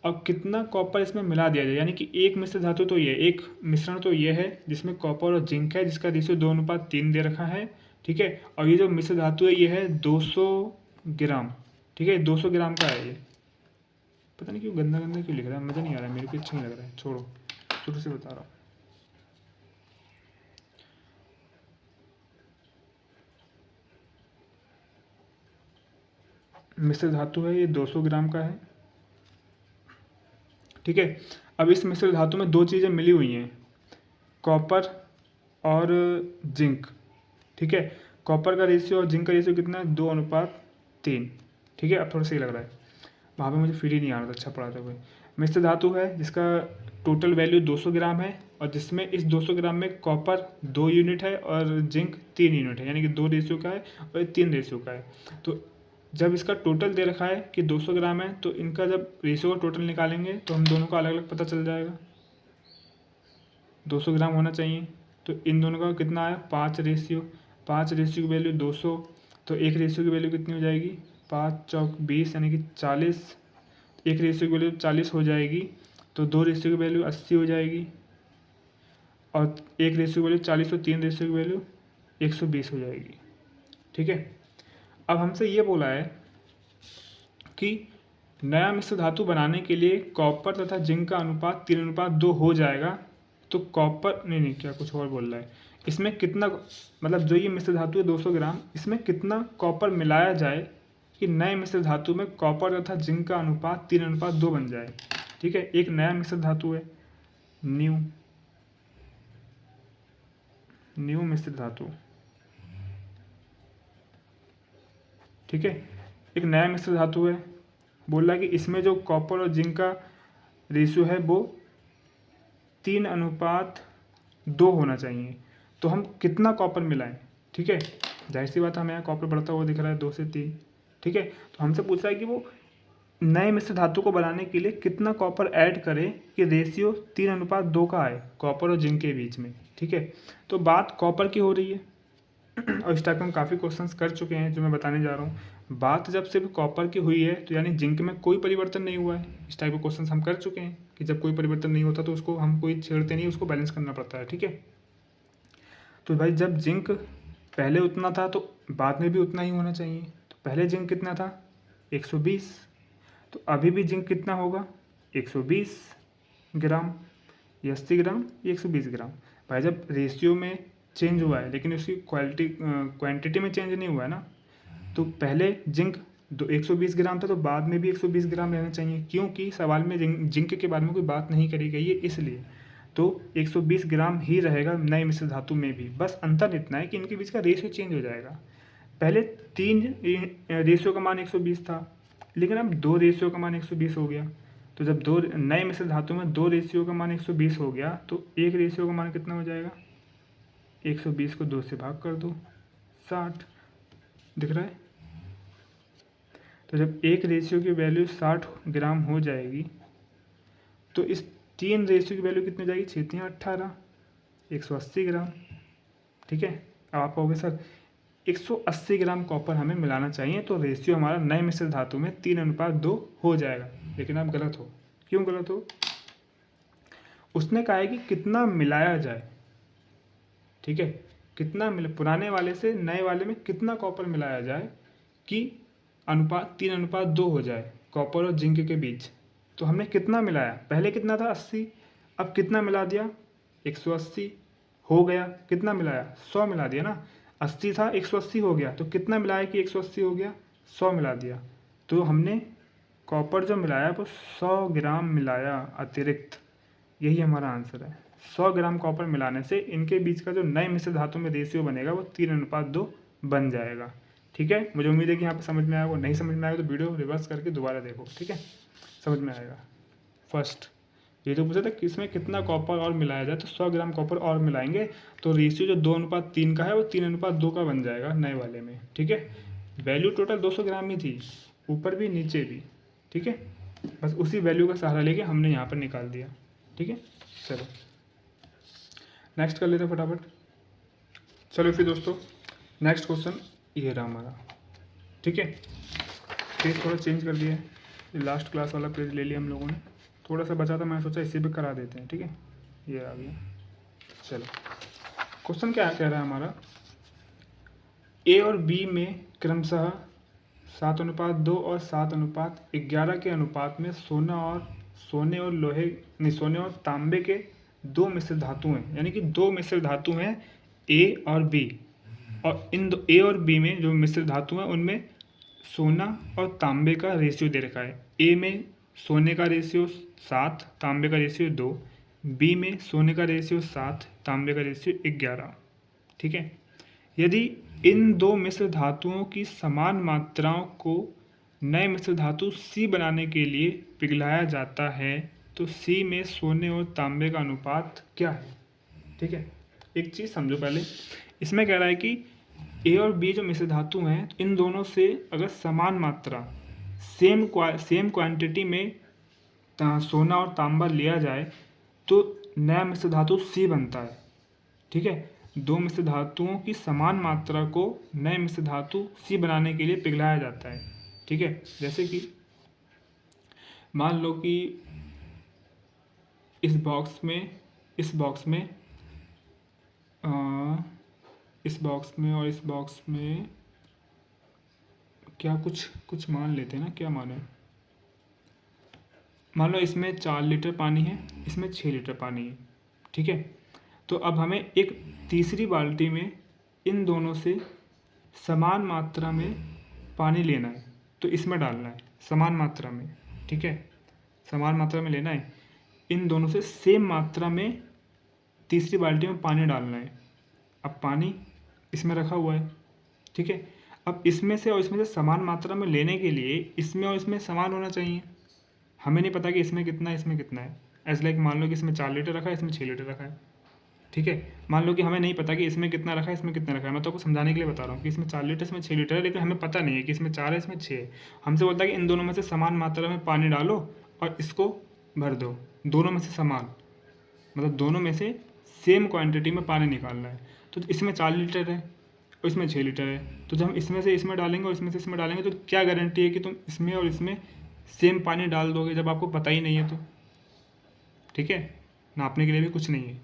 अब कितना कॉपर इसमें मिला दिया जाए, यानी कि एक मिश्र धातु तो ये, एक मिश्रण तो ये है जिसमें कॉपर और जिंक है, जिसका रेशियो 2:3 दे रखा है। ठीक है, और ये जो मिश्र धातु है ये है 200 ग्राम। ठीक है, 200 ग्राम का है ये, पता नहीं क्यों गंदा गंदा क्यों लिख रहा है, मज़ा नहीं आ रहा है, मेरे को अच्छा नहीं लग रहा है, छोड़ो, शुरू से बता रहा हूँ। मिश्र धातु है ये 200 ग्राम का है। ठीक है, अब इस मिश्र धातु में दो चीज़ें मिली हुई हैं, कॉपर और जिंक। ठीक है, कॉपर का रेशियो और जिंक का रेशियो कितना है, 2:3। ठीक है, अब थोड़ा सही लग रहा है, वहाँ पे मुझे फील ही नहीं आ रहा था, अच्छा पढ़ाते हुए। मिश्र धातु है जिसका टोटल वैल्यू 200 ग्राम है, और जिसमें इस 200 ग्राम में कॉपर 2 यूनिट है और जिंक 3 यूनिट है, यानी कि 2 रेशियो का है और 3 रेशियो का है। तो जब इसका टोटल दे रखा है कि 200 ग्राम है, तो इनका जब रेशियो का टोटल निकालेंगे तो हम दोनों का अलग अलग पता चल जाएगा। 200 ग्राम होना चाहिए, तो इन दोनों का कितना आया, 5 रेशियो, 5 रेशियो की वैल्यू 200, तो एक रेशियो की वैल्यू कितनी हो जाएगी, 5 चौक 20, यानी कि 40, एक रेशियो की वैल्यू 40 हो जाएगी, तो 2 रेशियो की वैल्यू 80 हो जाएगी, और एक रेशियो की वैल्यू 40 और 3 रेशियो की वैल्यू 120 हो जाएगी। ठीक है। अब हमसे ये बोला है कि नया मिश्र धातु बनाने के लिए कॉपर तथा जिंक का अनुपात 3:2 हो जाएगा। तो कॉपर नहीं, क्या कुछ और बोल रहा है, इसमें कितना, मतलब जो ये मिश्र धातु है 200 ग्राम, इसमें कितना कॉपर मिलाया जाए कि नए मिश्र धातु में कॉपर तथा जिंक का अनुपात 3:2 बन जाए। ठीक है, एक नया मिश्र धातु है, न्यू मिश्र धातु। ठीक है, एक नया मिश्र धातु है, बोल रहा है कि इसमें जो कॉपर और जिंक का रेशियो है वो 3:2 होना चाहिए। तो हम कितना कॉपर मिलाएं? ठीक है, जाहिर सी बात है, हमें यहाँ कॉपर बढ़ता हुआ दिख रहा है 2 से 3। ठीक है, तो हमसे पूछ रहा है कि वो नए मिश्र धातु को बनाने के लिए कितना कॉपर ऐड करें कि रेशियो 3:2 का आए कॉपर और जिंक के बीच में। ठीक है, तो बात कॉपर की हो रही है और इस टाइप के हम काफ़ी क्वेश्चंस कर चुके हैं जो मैं बताने जा रहा हूँ। बात जब सिर्फ कॉपर की हुई है तो यानी जिंक में कोई परिवर्तन नहीं हुआ है। इस टाइप के क्वेश्चंस हम कर चुके हैं कि जब कोई परिवर्तन नहीं होता तो उसको हम कोई छेड़ते नहीं, उसको बैलेंस करना पड़ता है। ठीक है, तो भाई जब जिंक पहले उतना था तो बाद में भी उतना ही होना चाहिए। तो पहले जिंक कितना था? 120। तो अभी भी जिंक कितना होगा? 120 ग्राम, ये 80 ग्राम, ये 120 ग्राम। भाई जब रेशियो में चेंज हुआ है लेकिन उसकी क्वांटिटी में चेंज नहीं हुआ है ना, तो पहले जिंक 120 ग्राम था तो बाद में भी 120 ग्राम रहना चाहिए, क्योंकि सवाल में जिंक के बारे में कोई बात नहीं करी गई है इसलिए। तो 120 ग्राम ही रहेगा नए मिश्र धातु में भी, बस अंतर इतना है कि इनके बीच का रेशियो चेंज हो जाएगा। पहले 3 रेशियो का मान 120 था, लेकिन अब 2 रेशियो का मान 120 हो गया। तो जब दो नए मिश्र धातु में 2 रेशियो का मान 120 हो गया तो 1 रेशियो का मान कितना हो जाएगा? 120 को 2 से भाग कर दो, 60 दिख रहा है। तो जब 1 रेशियो की वैल्यू 60 ग्राम हो जाएगी तो इस 3 रेशियो की वैल्यू कितनी जाएगी? 6 × 18, 180 ग्राम। ठीक है, अब आप कहोगे सर 180 ग्राम कॉपर हमें मिलाना चाहिए तो रेशियो हमारा नए मिश्र धातु में 3:2 हो जाएगा। लेकिन आप गलत हो। क्यों गलत हो? उसने कहा है कि कितना मिलाया जाए। ठीक है, कितना पुराने वाले से नए वाले में कितना कॉपर मिलाया जाए कि अनुपात 3:2 हो जाए कॉपर और जिंक के बीच। तो हमने कितना मिलाया? पहले कितना था? 80। अब कितना मिला दिया? 180 हो गया। कितना मिलाया? 100 मिला दिया ना। 80 था, 180 हो गया। तो कितना मिलाया कि 180 हो गया? 100 मिला दिया। तो हमने कॉपर जो मिलाया वो 100 ग्राम मिलाया अतिरिक्त। यही हमारा आंसर है। 100 ग्राम कॉपर मिलाने से इनके बीच का जो नए मिश्र धातु में रेशियो बनेगा वो 3:2 बन जाएगा। ठीक है, मुझे उम्मीद है कि यहाँ पे समझ में आया। वो नहीं समझ में आएगा तो वीडियो रिवर्स करके दोबारा देखो। ठीक है, समझ में आएगा। फर्स्ट ये तो पूछा था कि इसमें कितना कॉपर और मिलाया जाए, तो 100 ग्राम कॉपर और मिलाएंगे तो रेशियो जो 2:3 का है वो 3:2 का बन जाएगा नए वाले में। ठीक है, वैल्यू टोटल 200 ग्राम ही थी, ऊपर भी नीचे भी। ठीक है, बस उसी वैल्यू का सहारा लेके हमने यहाँ पर निकाल दिया। ठीक है, चलो नेक्स्ट कर लेते हैं फटाफट। चलो फिर दोस्तों, नेक्स्ट क्वेश्चन ये रहा हमारा। ठीक है, पेज थोड़ा चेंज कर दिया है, लास्ट क्लास वाला पेज ले लिया हम लोगों ने, थोड़ा सा बचा था, मैं सोचा इसी पे करा देते हैं। ठीक है, ये आ गया। चलो क्वेश्चन क्या कह रहा है हमारा, ए और बी में क्रमशः 7:2 और 7:11 के अनुपात में सोने और तांबे के 2 मिश्र धातु हैं। यानी कि 2 मिश्र धातु हैं ए और बी, और इन ए और बी में जो मिश्र धातु हैं उनमें सोना और तांबे का रेशियो दे रखा है। ए में सोने का रेशियो 7, तांबे का रेशियो 2, बी में सोने का रेशियो 7, तांबे का रेशियो 11। ठीक है, यदि इन 2 मिश्र धातुओं की समान मात्राओं को नए मिश्र धातु सी बनाने के लिए पिघलाया जाता है तो सी में सोने और तांबे का अनुपात क्या है? ठीक है, एक चीज़ समझो पहले, इसमें कह रहा है कि ए और बी जो मिश्र धातु हैं इन दोनों से अगर समान मात्रा सेम क्वांटिटी में सोना और तांबा लिया जाए तो नया मिश्र धातु सी बनता है। ठीक है, 2 मिश्र धातुओं की समान मात्रा को नए मिश्र धातु सी बनाने के लिए पिघलाया जाता है। ठीक है, जैसे कि मान लो कि इस बॉक्स में और इस बॉक्स में क्या कुछ मान लेते हैं ना, क्या माने, मान लो इसमें 4 लीटर पानी है, इसमें 6 लीटर पानी है, ठीक है। तो अब हमें एक तीसरी बाल्टी में इन दोनों से समान मात्रा में पानी लेना है, तो इसमें डालना है समान मात्रा में, ठीक है, समान मात्रा में लेना है। इन दोनों से सेम मात्रा में तीसरी बाल्टी में पानी डालना है। अब पानी इसमें रखा हुआ है, ठीक है। अब इसमें से और इसमें से समान मात्रा में लेने के लिए इसमें और इसमें समान होना चाहिए। हमें नहीं पता कि इसमें कितना है, इसमें कितना है। ऐसे लाइक मान लो कि इसमें 4 लीटर रखा है, इसमें 6 लीटर रखा है, ठीक है। मान लो कि हमें नहीं पता कि इसमें कितना रखा है, इसमें कितना रखा है। मैं तो आपको समझाने के लिए बता रहा हूँ कि इसमें 4 लीटर, इसमें 6 लीटर है, लेकिन हमें पता नहीं है कि इसमें 4 है, इसमें 6 है। हमसे बोलता है कि इन दोनों में से समान मात्रा में पानी डालो और इसको भर दो। दोनों में से समान मतलब दोनों में से सेम क्वांटिटी में पानी निकालना है। तो इसमें 4 लीटर है और इसमें 6 लीटर है, तो जब हम इसमें से इसमें डालेंगे और इसमें से इसमें डालेंगे तो क्या गारंटी है कि तुम इसमें और इसमें सेम पानी डाल दोगे जब आपको पता ही नहीं है तो, ठीक है। नापने के लिए भी कुछ नहीं है,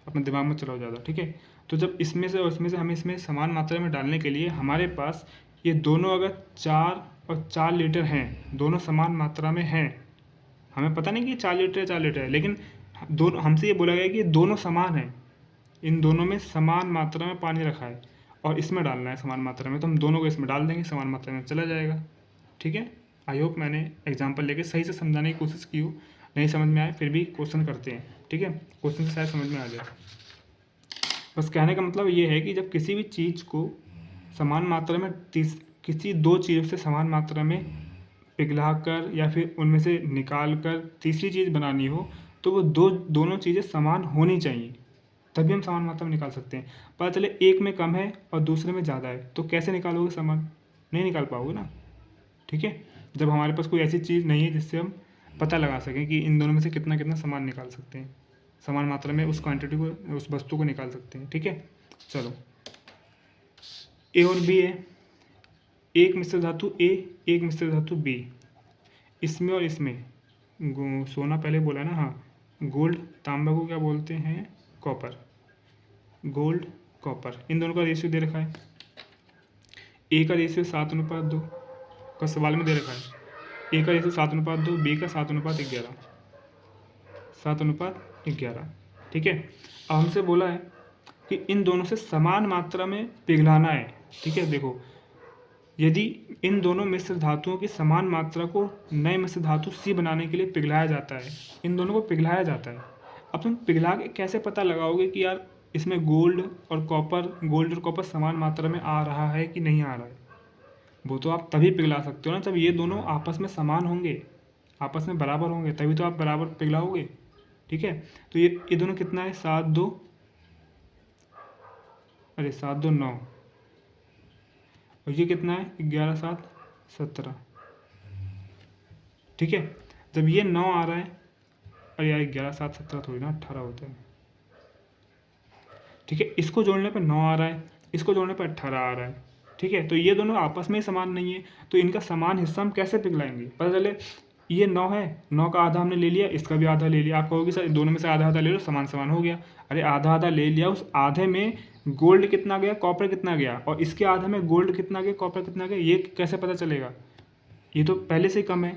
अपने दिमाग में चलाओ ज़्यादा, ठीक है। तो जब इसमें से और इसमें से हमें इसमें समान मात्रा में डालने के लिए हमारे पास ये दोनों अगर 4 और 4 लीटर हैं, दोनों समान मात्रा में हैं, हमें पता नहीं कि 4 लीटर है 4 लीटर है, लेकिन दोनों हमसे ये बोला गया कि ये दोनों समान हैं, इन दोनों में समान मात्रा में पानी रखा है और इसमें डालना है समान मात्रा में, तो हम दोनों को इसमें डाल देंगे, समान मात्रा में चला जाएगा, ठीक है। आई होप मैंने एग्जांपल लेके सही से समझाने की कोशिश की हो। नहीं समझ में आए फिर भी क्वेश्चन करते हैं, ठीक है, क्वेश्चन से शायद समझ में आ जाए। बस कहने का मतलब ये है कि जब किसी भी चीज़ को समान मात्रा में किसी दो चीज़ों से समान मात्रा में पिघला कर या फिर उनमें से निकाल कर तीसरी चीज़ बनानी हो, तो वो दोनों चीज़ें समान होनी चाहिए, तभी हम समान मात्रा में निकाल सकते हैं। पता चले एक में कम है और दूसरे में ज़्यादा है, तो कैसे निकालोगे समान, नहीं निकाल पाओगे ना, ठीक है। जब हमारे पास कोई ऐसी चीज़ नहीं है जिससे हम पता लगा सकें कि इन दोनों में से कितना कितना सामान निकाल सकते हैं, समान मात्रा में उस क्वांटिटी को, उस वस्तु को निकाल सकते हैं, ठीक है। चलो, ए और बी है, एक मिश्र धातु ए, एक मिश्र धातु बी, इसमें और इसमें सोना पहले बोला ना, हाँ, गोल्ड तांबा को क्या बोलते हैं, कॉपर, गोल्ड कॉपर, इन दोनों का रेशियो दे रखा है। ए का रेशियो 7:2 का सवाल में दे रखा है, ए का रेशियो 7:2, बी का 7:11, 7:11, ठीक है। अब हमसे बोला है कि इन दोनों से समान मात्रा में पिघलाना है, ठीक है। देखो, यदि इन दोनों मिश्र धातुओं की समान मात्रा को नए मिश्र धातु सी बनाने के लिए पिघलाया जाता है, इन दोनों को पिघलाया जाता है। अब तुम पिघला के कैसे पता लगाओगे कि यार इसमें गोल्ड और कॉपर समान मात्रा में आ रहा है कि नहीं आ रहा है। वो तो आप तभी पिघला सकते हो ना जब ये दोनों आपस में समान होंगे, आपस में बराबर होंगे, तभी तो आप बराबर पिघलाओगे, ठीक है। तो ये दोनों कितना है, 7 2 9, और ये कितना है, 11 7 17, ठीक है। जब ये 9 आ रहा है, और यार 11 7 17 थोड़ी ना 18 होता है, ठीक है। इसको जोड़ने पर 9 आ रहा है, इसको जोड़ने पर 18 आ रहा है, ठीक है। तो ये दोनों आपस में ही समान नहीं है, तो इनका समान हिस्सा हम कैसे पिघलाएंगे। पता चले ये 9 है, 9 का आधा हमने ले लिया, इसका भी आधा ले लिया। आप कहोगे सर दोनों में से आधा आधा ले लो, समान समान हो गया। अरे आधा आधा ले लिया, उस आधे में गोल्ड कितना गया, कॉपर कितना गया, और इसके आधे में गोल्ड कितना गया, कॉपर कितना गया, ये कैसे पता चलेगा। ये तो पहले से ही कम है,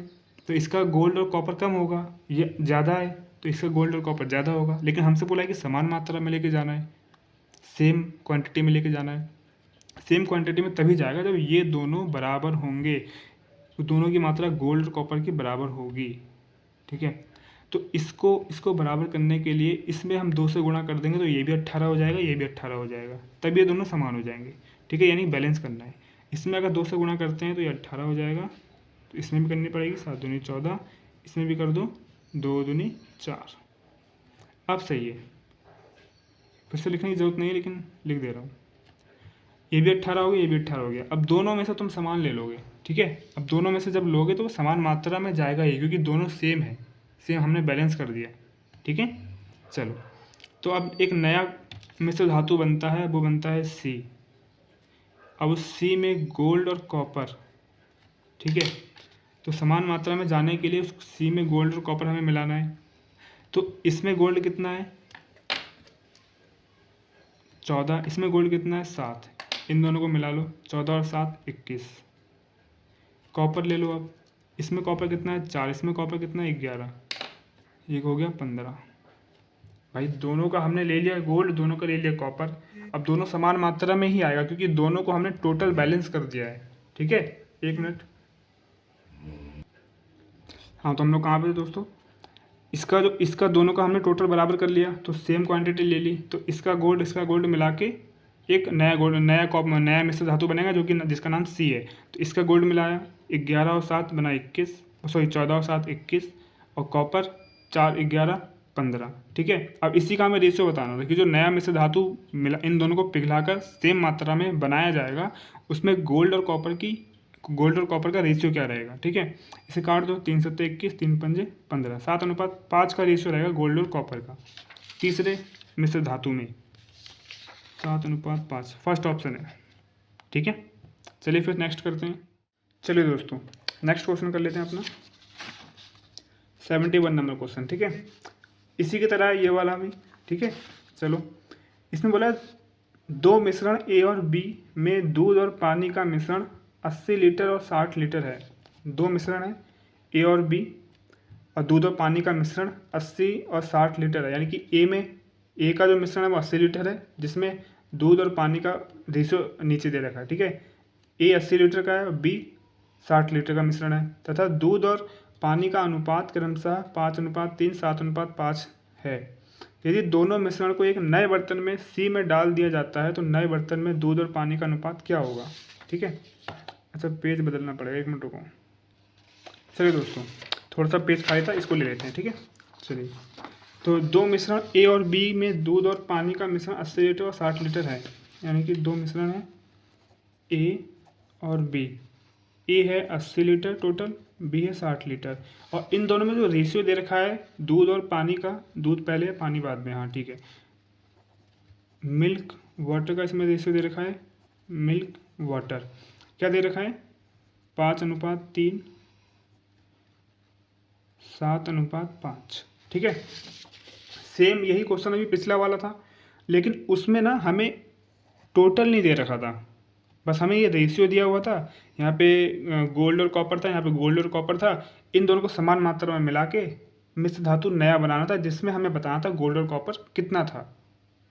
तो इसका गोल्ड और कॉपर कम होगा। ये ज़्यादा है तो इसका गोल्ड और कॉपर ज़्यादा होगा। लेकिन हमसे बोला है कि समान मात्रा में लेके जाना है, सेम क्वांटिटी में लेके जाना है। सेम क्वांटिटी में तभी जाएगा जब ये दोनों बराबर होंगे, तो दोनों की मात्रा गोल्ड और कॉपर की बराबर होगी, ठीक है। तो इसको बराबर करने के लिए इसमें हम 2 से गुणा कर देंगे, तो ये भी 18 हो जाएगा, ये भी 18 हो जाएगा, तब ये दोनों समान हो जाएंगे, ठीक है। यानी बैलेंस करना है। इसमें अगर 2 से गुणा करते हैं तो ये 18 हो जाएगा, तो इसमें भी करनी पड़ेगी, 7 दूनी 14, इसमें भी कर दो 2 दूनी 4। अब सही है, फिर से लिखने की जरूरत नहीं है, लेकिन लिख दे रहा हूँ। ये भी 18 हो गया, ये भी 18 हो गया। अब दोनों में से तुम समान ले लोगे, ठीक है। अब दोनों में से जब लोगे तो समान मात्रा में जाएगा ही, क्योंकि दोनों सेम है, सेम हमने बैलेंस कर दिया, ठीक है। चलो, तो अब एक नया मिश्र धातु बनता है, वो बनता है सी। अब उस सी में गोल्ड और कॉपर, ठीक है। तो समान मात्रा में जाने के लिए उस सी में गोल्ड और कॉपर हमें मिलाना है। तो इसमें गोल्ड कितना है, 14, इसमें गोल्ड कितना है, 7। इन दोनों को मिला लो, 14 और 7 21, कॉपर ले लो अब, इसमें कॉपर कितना है 4, इसमें कॉपर कितना है 11, एक हो गया 15। भाई दोनों का हमने ले लिया गोल्ड, दोनों का ले लिया कॉपर। अब दोनों समान मात्रा में ही आएगा क्योंकि दोनों को हमने टोटल बैलेंस कर दिया है। ठीक है, एक मिनट। हाँ तो हम लोग कहाँ पे थे दोस्तों, इसका दोनों का हमने टोटल बराबर कर लिया तो सेम क्वांटिटी ले ली, तो इसका गोल्ड मिला के एक नया मिश्र धातु बनेगा जो कि जिसका नाम सी है। तो इसका गोल्ड मिलाया 11 और 7 बना 21, सॉरी 14 और 7 21, और कॉपर 4 11 15। ठीक है, अब इसी का हमें रेशियो बताना था कि जो नया मिश्र धातु मिला इन दोनों को पिघलाकर सेम मात्रा में बनाया जाएगा, उसमें गोल्ड और कॉपर का रेशियो क्या रहेगा। ठीक है, इसे काट दो, 3 7 21, 3 5 15, 7:5 का रेशियो रहेगा गोल्ड और कॉपर का तीसरे मिश्र धातु में, 7:5 फर्स्ट ऑप्शन है। ठीक है, चलिए फिर नेक्स्ट करते हैं। चलिए दोस्तों नेक्स्ट क्वेश्चन कर लेते हैं अपना 71 नंबर क्वेश्चन। ठीक है, इसी की तरह ये वाला भी। ठीक है, चलो इसमें बोला दो मिश्रण ए और बी में दूध और पानी का मिश्रण 80 लीटर और 60 लीटर है। दो मिश्रण है ए और बी और दूध और पानी का मिश्रण 80 और 60 लीटर है, यानी कि ए का जो मिश्रण है वो 80 लीटर है जिसमें दूध और पानी का रेशियो नीचे दे रखा है। ठीक है, ए 80 लीटर का है और बी 60 लीटर का मिश्रण है तथा दूध और पानी का अनुपात क्रमशः 5:3 7:5 है। यदि दोनों मिश्रण को एक नए बर्तन में सी में डाल दिया जाता है तो नए बर्तन में दूध और पानी का अनुपात क्या होगा। ठीक है, अच्छा पेज बदलना पड़ेगा, एक मिनट रुको। चलिए दोस्तों थोड़ा सा पेज खाली था, इसको ले लेते हैं। ठीक है, चलिए तो दो मिश्रण ए और बी में दूध और पानी का मिश्रण 80 लीटर और 60 लीटर है, यानी कि दो मिश्रण है ए और बी। ए है 80 लीटर टोटल, बी है 60 लीटर, और इन दोनों में जो रेशियो दे रखा है दूध और पानी का, दूध पहले है पानी बाद में। हाँ ठीक है, मिल्क वाटर का इसमें रेशियो दे रखा है, मिल्क वाटर क्या दे रखा है 5:3 7:5। ठीक है, सेम यही क्वेश्चन अभी पिछला वाला था, लेकिन उसमें ना हमें टोटल नहीं दे रखा था, बस हमें ये रेशियो दिया हुआ था। यहाँ पे गोल्ड और कॉपर था, यहाँ पे गोल्ड और कॉपर था, इन दोनों को समान मात्रा में मिला के मिश्र धातु नया बनाना था जिसमें हमें बताना था गोल्ड और कॉपर कितना था,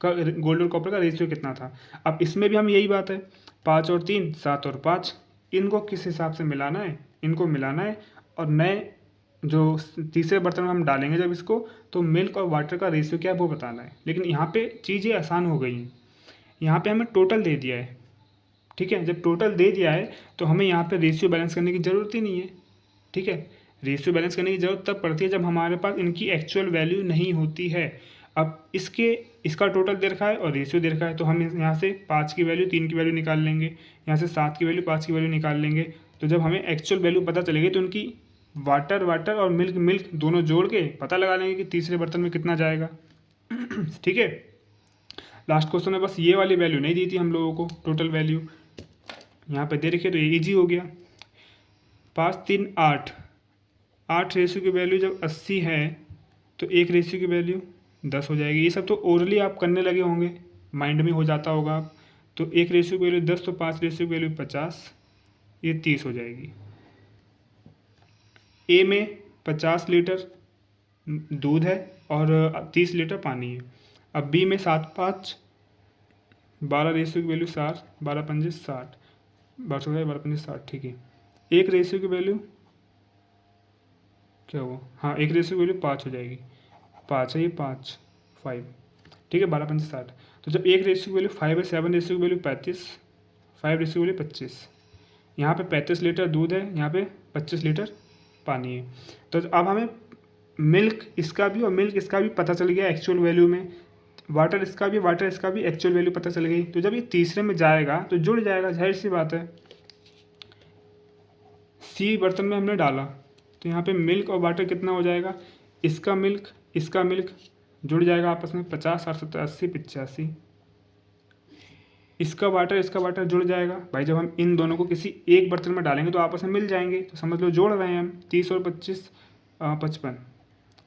गोल्ड और कॉपर का रेशियो कितना था। अब इसमें भी हम यही बात है 5 और 3 7 और 5, इनको किस हिसाब से मिलाना है, इनको मिलाना है और नए जो तीसरे बर्तन में हम डालेंगे जब इसको, तो मिल्क और वाटर का रेशियो क्या है वो बताना है। लेकिन यहाँ पे चीज़ें आसान हो गई हैं, यहाँ पे हमें टोटल दे दिया है। ठीक है, जब टोटल दे दिया है तो हमें यहाँ पे रेशियो बैलेंस करने की ज़रूरत ही नहीं है। ठीक है, रेशियो बैलेंस करने की ज़रूरत तब पड़ती है जब हमारे पास इनकी एक्चुअल वैल्यू नहीं होती है। अब इसका टोटल दे रखा है और रेशियो दे रखा है, तो हम यहाँ से 5 की वैल्यू 3 की वैल्यू निकाल लेंगे, यहाँ से 7 की वैल्यू 5 की वैल्यू निकाल लेंगे। तो जब हमें एक्चुअल वैल्यू पता चलेगी तो उनकी वाटर और मिल्क दोनों जोड़ के पता लगा लेंगे कि तीसरे बर्तन में कितना जाएगा। ठीक है, लास्ट क्वेश्चन में बस ये वाली वैल्यू नहीं दी थी हम लोगों को, टोटल वैल्यू यहाँ पे दे रखी है तो ये ईजी हो गया। 5 3 8, 8 रेशियो की वैल्यू जब 80 है तो एक रेशियो की वैल्यू 10 हो जाएगी। ये सब तो ओरली आप करने लगे होंगे, माइंड में हो जाता होगा आप। तो एक रेशियो की वैल्यू 10 तो 5 रेशियो की वैल्यू 50, ये 30 हो जाएगी। ए में 50 लीटर दूध है और 30 लीटर पानी है। अब बी में 7 5 12 रेशियो की वैल्यू 60, 12 पंजे 60, 12 पंजे 60। ठीक है, एक रेशियो की वैल्यू क्या हुआ, हाँ एक रेशियो की वैल्यू 5 हो जाएगी, 5 है ये 5 5। ठीक है, 12 पंजे 60। तो जब एक रेशियो की वैल्यू 5 है, 7 रेशियो की वैल्यू 35, 5 रेशियो की वैल्यू 25। यहाँ पे 35 लीटर दूध है, यहाँ पे 25 लीटर पानी है। तो अब हमें मिल्क इसका भी पता चल गया एक्चुअल वैल्यू में, वाटर इसका भी एक्चुअल वैल्यू पता चल गई। तो जब ये तीसरे में जाएगा तो जुड़ जाएगा, जाहिर सी बात है। सी बर्तन में हमने डाला तो यहाँ पे मिल्क और वाटर कितना हो जाएगा, इसका मिल्क जुड़ जाएगा आपस में 50 60 70 80 85। इसका वाटर जुड़ जाएगा। भाई जब हम इन दोनों को किसी एक बर्तन में डालेंगे तो आपस में मिल जाएंगे, तो समझ लो जोड़ रहे हैं हम 30 और 25 55।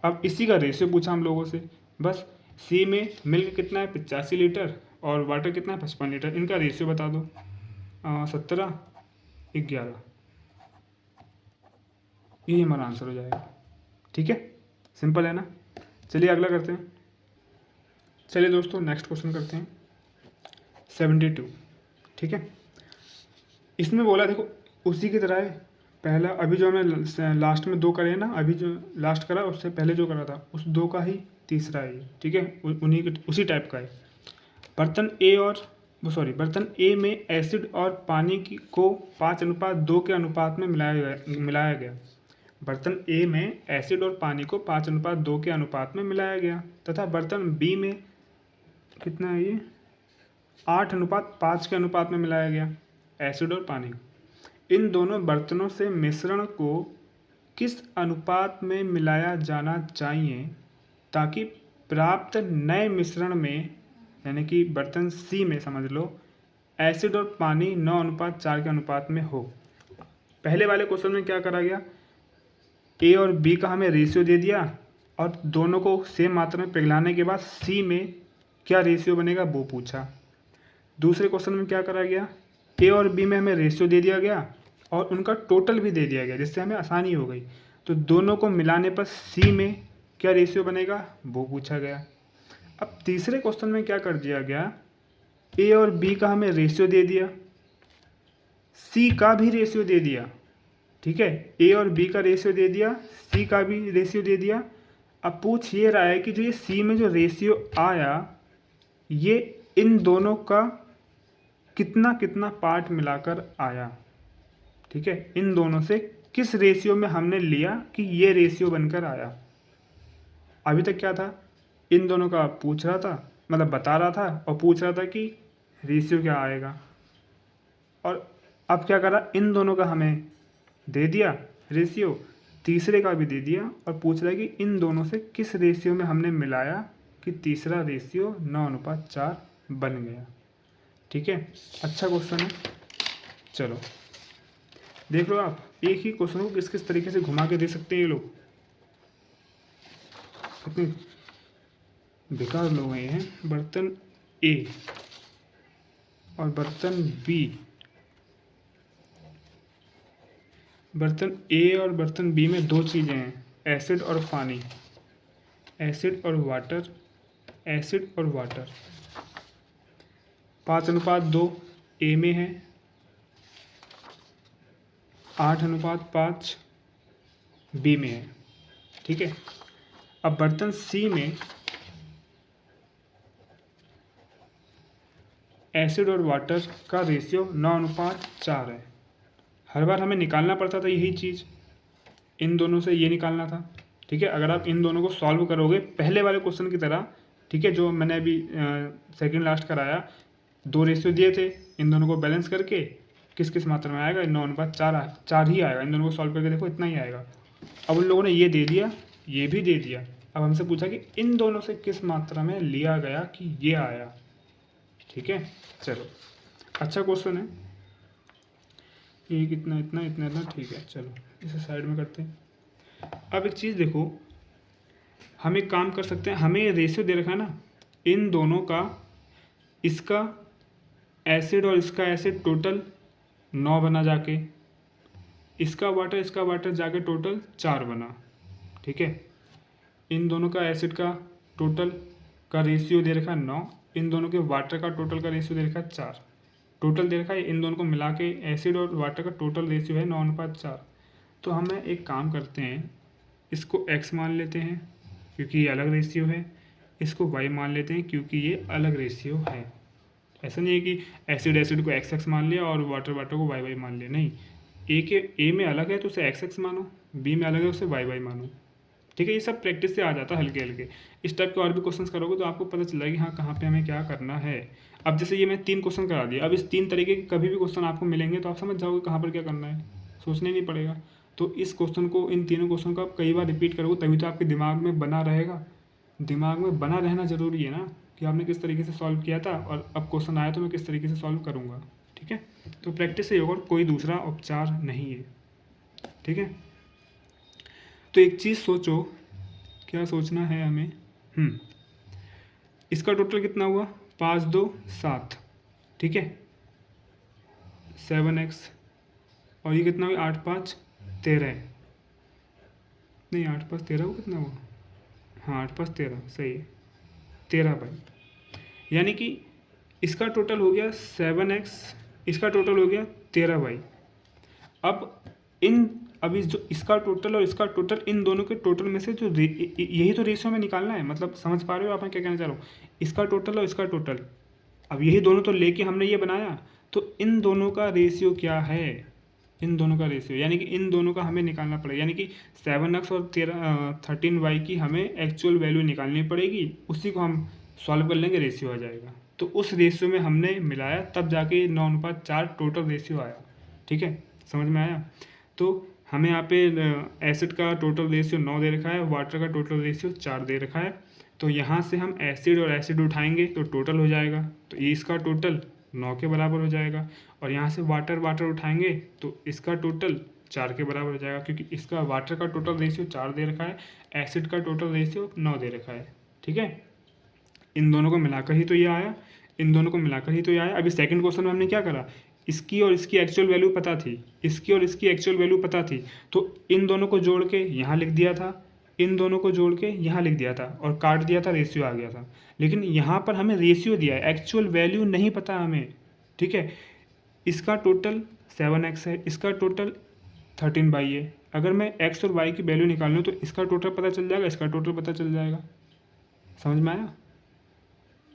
अब इसी का रेशियो पूछा हम लोगों से, बस सी में मिल्क कितना है 85 लीटर और वाटर कितना है 55 लीटर, इनका रेशियो बता दो। 17 11। यही हमारा आंसर हो जाएगा। ठीक है, सिंपल है ना। चलिए अगला करते हैं। चलिए दोस्तों नेक्स्ट क्वेश्चन करते हैं 72। ठीक है, इसमें बोला देखो उसी की तरह है पहला, अभी जो हमने लास्ट में 2 करे हैं ना, अभी जो लास्ट करा उससे पहले जो करा था उस 2 का ही तीसरा है ये। ठीक है, उन्हीं के उसी टाइप का है। बर्तन ए में एसिड और पानी को 5:2 के अनुपात में मिलाया गया। बर्तन ए में एसिड और पानी को 5:2 के अनुपात में मिलाया गया तथा बर्तन बी में कितना है ये 8:5 के अनुपात में मिलाया गया एसिड और पानी। इन दोनों बर्तनों से मिश्रण को किस अनुपात में मिलाया जाना चाहिए ताकि प्राप्त नए मिश्रण में, यानी कि बर्तन सी में समझ लो, एसिड और पानी 9:4 के अनुपात में हो। पहले वाले क्वेश्चन में क्या करा गया, ए और बी का हमें रेशियो दे दिया और दोनों को सेम मात्रा में पिघलाने के बाद सी में क्या रेशियो बनेगा वो पूछा। दूसरे क्वेश्चन में क्या करा गया, ए और बी में हमें रेशियो दे दिया गया और उनका टोटल भी दे दिया गया, जिससे हमें आसानी हो गई। तो दोनों को मिलाने पर सी में क्या रेशियो बनेगा वो पूछा गया। अब तीसरे क्वेश्चन में क्या कर दिया गया, ए और बी का हमें रेशियो दे दिया, सी का भी रेशियो दे दिया। ठीक है, ए और बी का रेशियो दे दिया, सी का भी रेशियो दे दिया। अब पूछ ये रहा है कि जो ये सी में जो रेशियो आया ये इन दोनों का कितना कितना पार्ट मिलाकर आया। ठीक है, इन दोनों से किस रेशियो में हमने लिया कि ये रेशियो बनकर आया। अभी तक क्या था, इन दोनों का पूछ रहा था, मतलब बता रहा था और पूछ रहा था कि रेशियो क्या आएगा। और अब क्या करा, इन दोनों का हमें दे दिया रेशियो, तीसरे का भी दे दिया और पूछ रहा है कि इन दोनों से किस रेशियो में हमने मिलाया कि तीसरा रेशियो 9:4 बन गया। ठीक है, अच्छा क्वेश्चन है। चलो देख लो आप, एक ही क्वेश्चन को किस किस तरीके से घुमा के दे सकते हैं ये लोग, कितने बेकार लोग हैं। बर्तन ए और बर्तन बी, बर्तन ए और बर्तन बी में 2 चीज़ें हैं, एसिड और पानी, एसिड और वाटर, एसिड और वाटर। 5:2 ए में है, 8:5 बी में है। ठीक है, अब बर्तन सी में एसिड और वाटर का रेशियो 9:4 है। हर बार हमें निकालना पड़ता था यही चीज़, इन दोनों से ये निकालना था। ठीक है, अगर आप इन दोनों को सॉल्व करोगे पहले वाले क्वेश्चन की तरह, ठीक है, जो मैंने अभी सेकंड लास्ट कराया, 2 रेशियो दिए थे, इन दोनों को बैलेंस करके किस किस मात्रा में आएगा, 9:4 ही आएगा। इन दोनों को सॉल्व करके देखो इतना ही आएगा। अब उन लोगों ने ये दे दिया, ये भी दे दिया, अब हमसे पूछा कि इन दोनों से किस मात्रा में लिया गया कि ये आया। ठीक है, चलो अच्छा क्वेश्चन है ये, कितना इतना इतना इतना। ठीक है, चलो इसे साइड में करते हैं। अब एक चीज़ देखो, हम एक काम कर सकते हैं, हमें रेशियो दे रखा है ना इन दोनों का, इसका एसिड और इसका एसिड टोटल 9 बना जाके, इसका वाटर जाके टोटल 4 बना। ठीक है, इन दोनों का एसिड का टोटल का रेशियो दे रखा है 9, इन दोनों के वाटर का टोटल का रेशियो दे रखा है 4। टोटल दे रखा है, इन दोनों को मिला के एसिड और वाटर का टोटल रेशियो है 9:4। तो हम एक काम करते हैं, इसको x मान लेते हैं क्योंकि ये अलग रेशियो है, इसको y मान लेते हैं क्योंकि ये अलग रेशियो है। ऐसा नहीं है कि एसिड को x मान लिया और वाटर को y मान लिया, नहीं, ए में अलग है तो उसे x मानो, बी में अलग है उसे y मानो। ठीक है, ये सब प्रैक्टिस से आ जाता है हल्के हल्के। इस टाइप के और भी क्वेश्चंस करोगे तो आपको पता चलेगा कि हाँ कहाँ पे हमें क्या करना है। अब जैसे ये मैं 3 क्वेश्चन करा दिया, अब इस 3 तरीके के कभी भी क्वेश्चन आपको मिलेंगे तो आप समझ जाओगे कहाँ पर क्या करना है, सोचना ही नहीं पड़ेगा। तो इस क्वेश्चन को, इन तीनों क्वेश्चन को आप कई बार रिपीट करोगे तभी तो आपके दिमाग में बना रहेगा। दिमाग में बना रहना ज़रूरी है ना कि आपने किस तरीके से सॉल्व किया था और अब क्वेश्चन आया तो मैं किस तरीके से सॉल्व करूँगा। ठीक है, तो प्रैक्टिस से होगा, कोई दूसरा उपचार नहीं है। ठीक है, तो एक चीज़ सोचो, क्या सोचना है हमें, इसका टोटल कितना हुआ, 5 2 7। ठीक है, 7x, और ये कितना हुआ 8 5 13। नहीं 8×5 13 को कितना हुआ, हाँ 8×5 13 सही है, 13 बाई, यानी कि इसका टोटल हो गया 7x, इसका टोटल हो गया 13 बाई। अब इस जो इसका टोटल और इसका टोटल, इन दोनों के टोटल में से जो यही तो रेशियो में निकालना है, मतलब समझ पा रहे हो आप मैं क्या कहना चाह रहा हूँ, इसका टोटल और इसका टोटल, अब यही दोनों तो लेके हमने ये बनाया, तो इन दोनों का रेशियो क्या है, इन दोनों का रेशियो, यानी कि इन दोनों का हमें निकालना पड़ेगा, यानी कि 7x और 13y की हमें एक्चुअल वैल्यू निकालनी पड़ेगी, उसी को हम सॉल्व कर लेंगे, रेशियो आ जाएगा। तो उस रेशियो में हमने मिलाया, तब जाके 9:4 टोटल रेशियो आया। ठीक है, समझ में आया। तो हमें यहाँ पे एसिड का टोटल रेशियो 9 दे रखा है, वाटर का टोटल रेशियो 4 दे रखा है। तो यहाँ से हम एसिड और एसिड उठाएंगे तो टोटल हो जाएगा, तो ये इसका टोटल 9 के बराबर हो जाएगा, और यहाँ से वाटर उठाएंगे तो इसका टोटल 4 के बराबर हो जाएगा, क्योंकि इसका वाटर का टोटल रेशियो 4 दे रखा है, एसिड का टोटल रेशियो 9 दे रखा है। ठीक है, इन दोनों को मिलाकर ही तो ये आया, इन दोनों को मिलाकर ही तो ये आया। अभी सेकंड क्वेश्चन में हमने क्या करा, इसकी और इसकी एक्चुअल वैल्यू पता थी, इसकी और इसकी एक्चुअल वैल्यू पता थी, तो इन दोनों को जोड़ के यहाँ लिख दिया था, इन दोनों को जोड़ के यहाँ लिख दिया था, और काट दिया था, रेशियो आ गया था। लेकिन यहाँ पर हमें रेशियो दिया है, एक्चुअल वैल्यू नहीं पता हमें। ठीक है, इसका टोटल 7x है, इसका टोटल 13y है। अगर मैं x और y की वैल्यू निकाल लूँ तो इसका टोटल पता चल जाएगा, इसका टोटल पता चल जाएगा। समझ में आया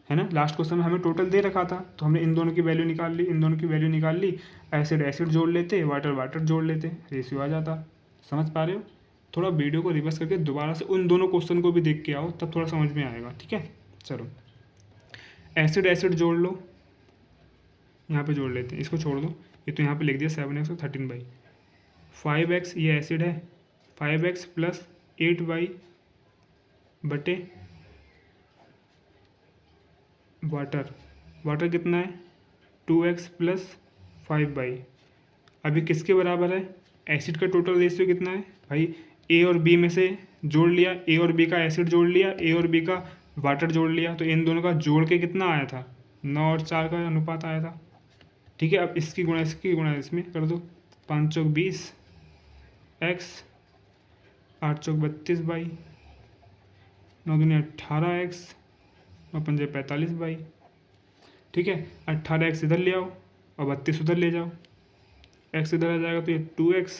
है ना। लास्ट क्वेश्चन में हमें टोटल दे रखा था, तो हमने इन दोनों की वैल्यू निकाल ली, इन दोनों की वैल्यू निकाल ली, एसिड एसिड जोड़ लेते, वाटर जोड़ लेते, रेशियो आ जाता। समझ पा रहे हो। थोड़ा वीडियो को रिवर्स करके दोबारा से उन दोनों क्वेश्चन को भी देख के आओ, तब थोड़ा समझ में आएगा। ठीक है, चलो एसिड एसिड जोड़ लो, यहाँ पे जोड़ लेते हैं, इसको छोड़ दो, ये तो यहाँ पे लिख दिया 7x और 13y। 5x ये एसिड है, 5x प्लस 8y बटे वाटर कितना है 2x प्लस 5y। अभी किसके बराबर है, एसिड का टोटल रेशियो कितना है भाई, ए और बी में से जोड़ लिया, ए और बी का एसिड जोड़ लिया, ए और बी का वाटर जोड़ लिया, तो इन दोनों का जोड़ के कितना आया था, 9 और 4 का अनुपात आया था। ठीक है, अब इसकी गुणा इसमें कर दो, 5 चौक 20 x, 8 चौक 32y, 9 दूनी 18x, 9 पंजे 45y। ठीक है, 18x इधर ले आओ और 32 उधर ले जाओ, x इधर आ जाएगा तो ये 2x,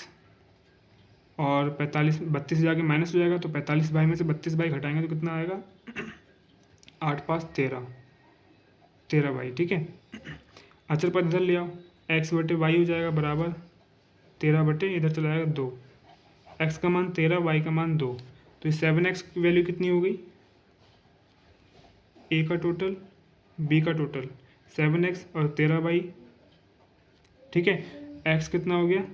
और 32 जाके माइनस हो जाएगा, तो 45y में से 32y घटाएंगे तो कितना आएगा 8×5 13y। ठीक है, अचर पद इधर ले आओ, x बटे y हो जाएगा बराबर 13 बटे इधर चला जाएगा 2, x का मान 13, y का मान 2, तो ये 7x की वैल्यू कितनी हो गई, a का टोटल b का टोटल 7x और 13y। ठीक है, x कितना हो गया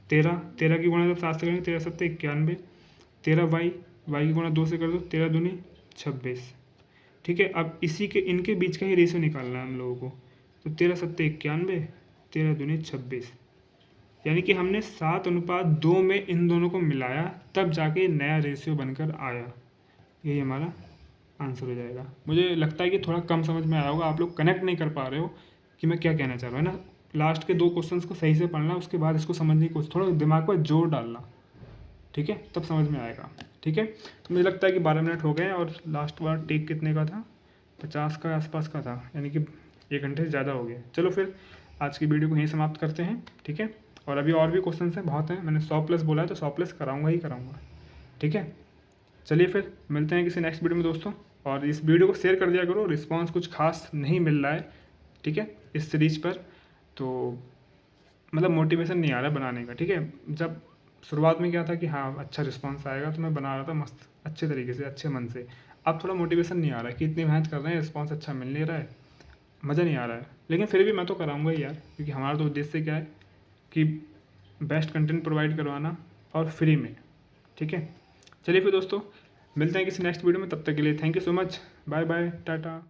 13 की गुणा जब 7 से करेंगे 13 7 91, 13y की गुणा 2 से कर दो, 13 दूनी 26। ठीक है, अब इसी के इनके बीच का ही रेशियो निकालना है हम लोगों को, तो 13 7 91, 13 दूनी 26, यानी कि हमने 7:2 में इन दोनों को मिलाया, तब जाके नया रेशियो बनकर आया। यही हमारा आंसर हो जाएगा। मुझे लगता है कि थोड़ा कम समझ में आया होगा, आप लोग कनेक्ट नहीं कर पा रहे हो कि मैं क्या कहना चाह रहा हूँ, है ना। लास्ट के 2 क्वेश्चंस को सही से पढ़ना, उसके बाद इसको समझने की कोशिश, थोड़ा दिमाग पर जोर डालना। ठीक है, तब समझ में आएगा। ठीक है, तो मुझे लगता है कि 12 मिनट हो गए, और लास्ट बार टेक कितने का था, 50 का आसपास का था, यानी कि 1 घंटे से ज़्यादा हो गया। चलो फिर आज की वीडियो को यहीं समाप्त करते हैं। ठीक है, और अभी और भी क्वेश्चन हैं, बहुत हैं, मैंने 100+ बोला है तो 100+ कराऊंगा ही कराऊंगा। ठीक है, चलिए फिर मिलते हैं किसी नेक्स्ट वीडियो में दोस्तों, और इस वीडियो को शेयर कर दिया करो, रिस्पांस कुछ खास नहीं मिल रहा है। ठीक है, इस सीरीज पर तो मतलब मोटिवेशन नहीं आ रहा बनाने का। ठीक है, जब शुरुआत में क्या था कि हाँ अच्छा रिस्पांस आएगा तो मैं बना रहा था मस्त अच्छे तरीके से, अच्छे मन से। अब थोड़ा मोटिवेशन नहीं आ रहा है कि इतनी मेहनत कर रहे हैं, रिस्पांस अच्छा मिल नहीं रहा है, मज़ा नहीं आ रहा है, लेकिन फिर भी मैं तो कराऊंगा ही यार, क्योंकि हमारा तो उद्देश्य क्या है कि बेस्ट कंटेंट प्रोवाइड करवाना, और फ्री में। ठीक है, चलिए फिर दोस्तों मिलते हैं किसी नेक्स्ट वीडियो में, तब तक के लिए thank you so much, bye bye, Tata.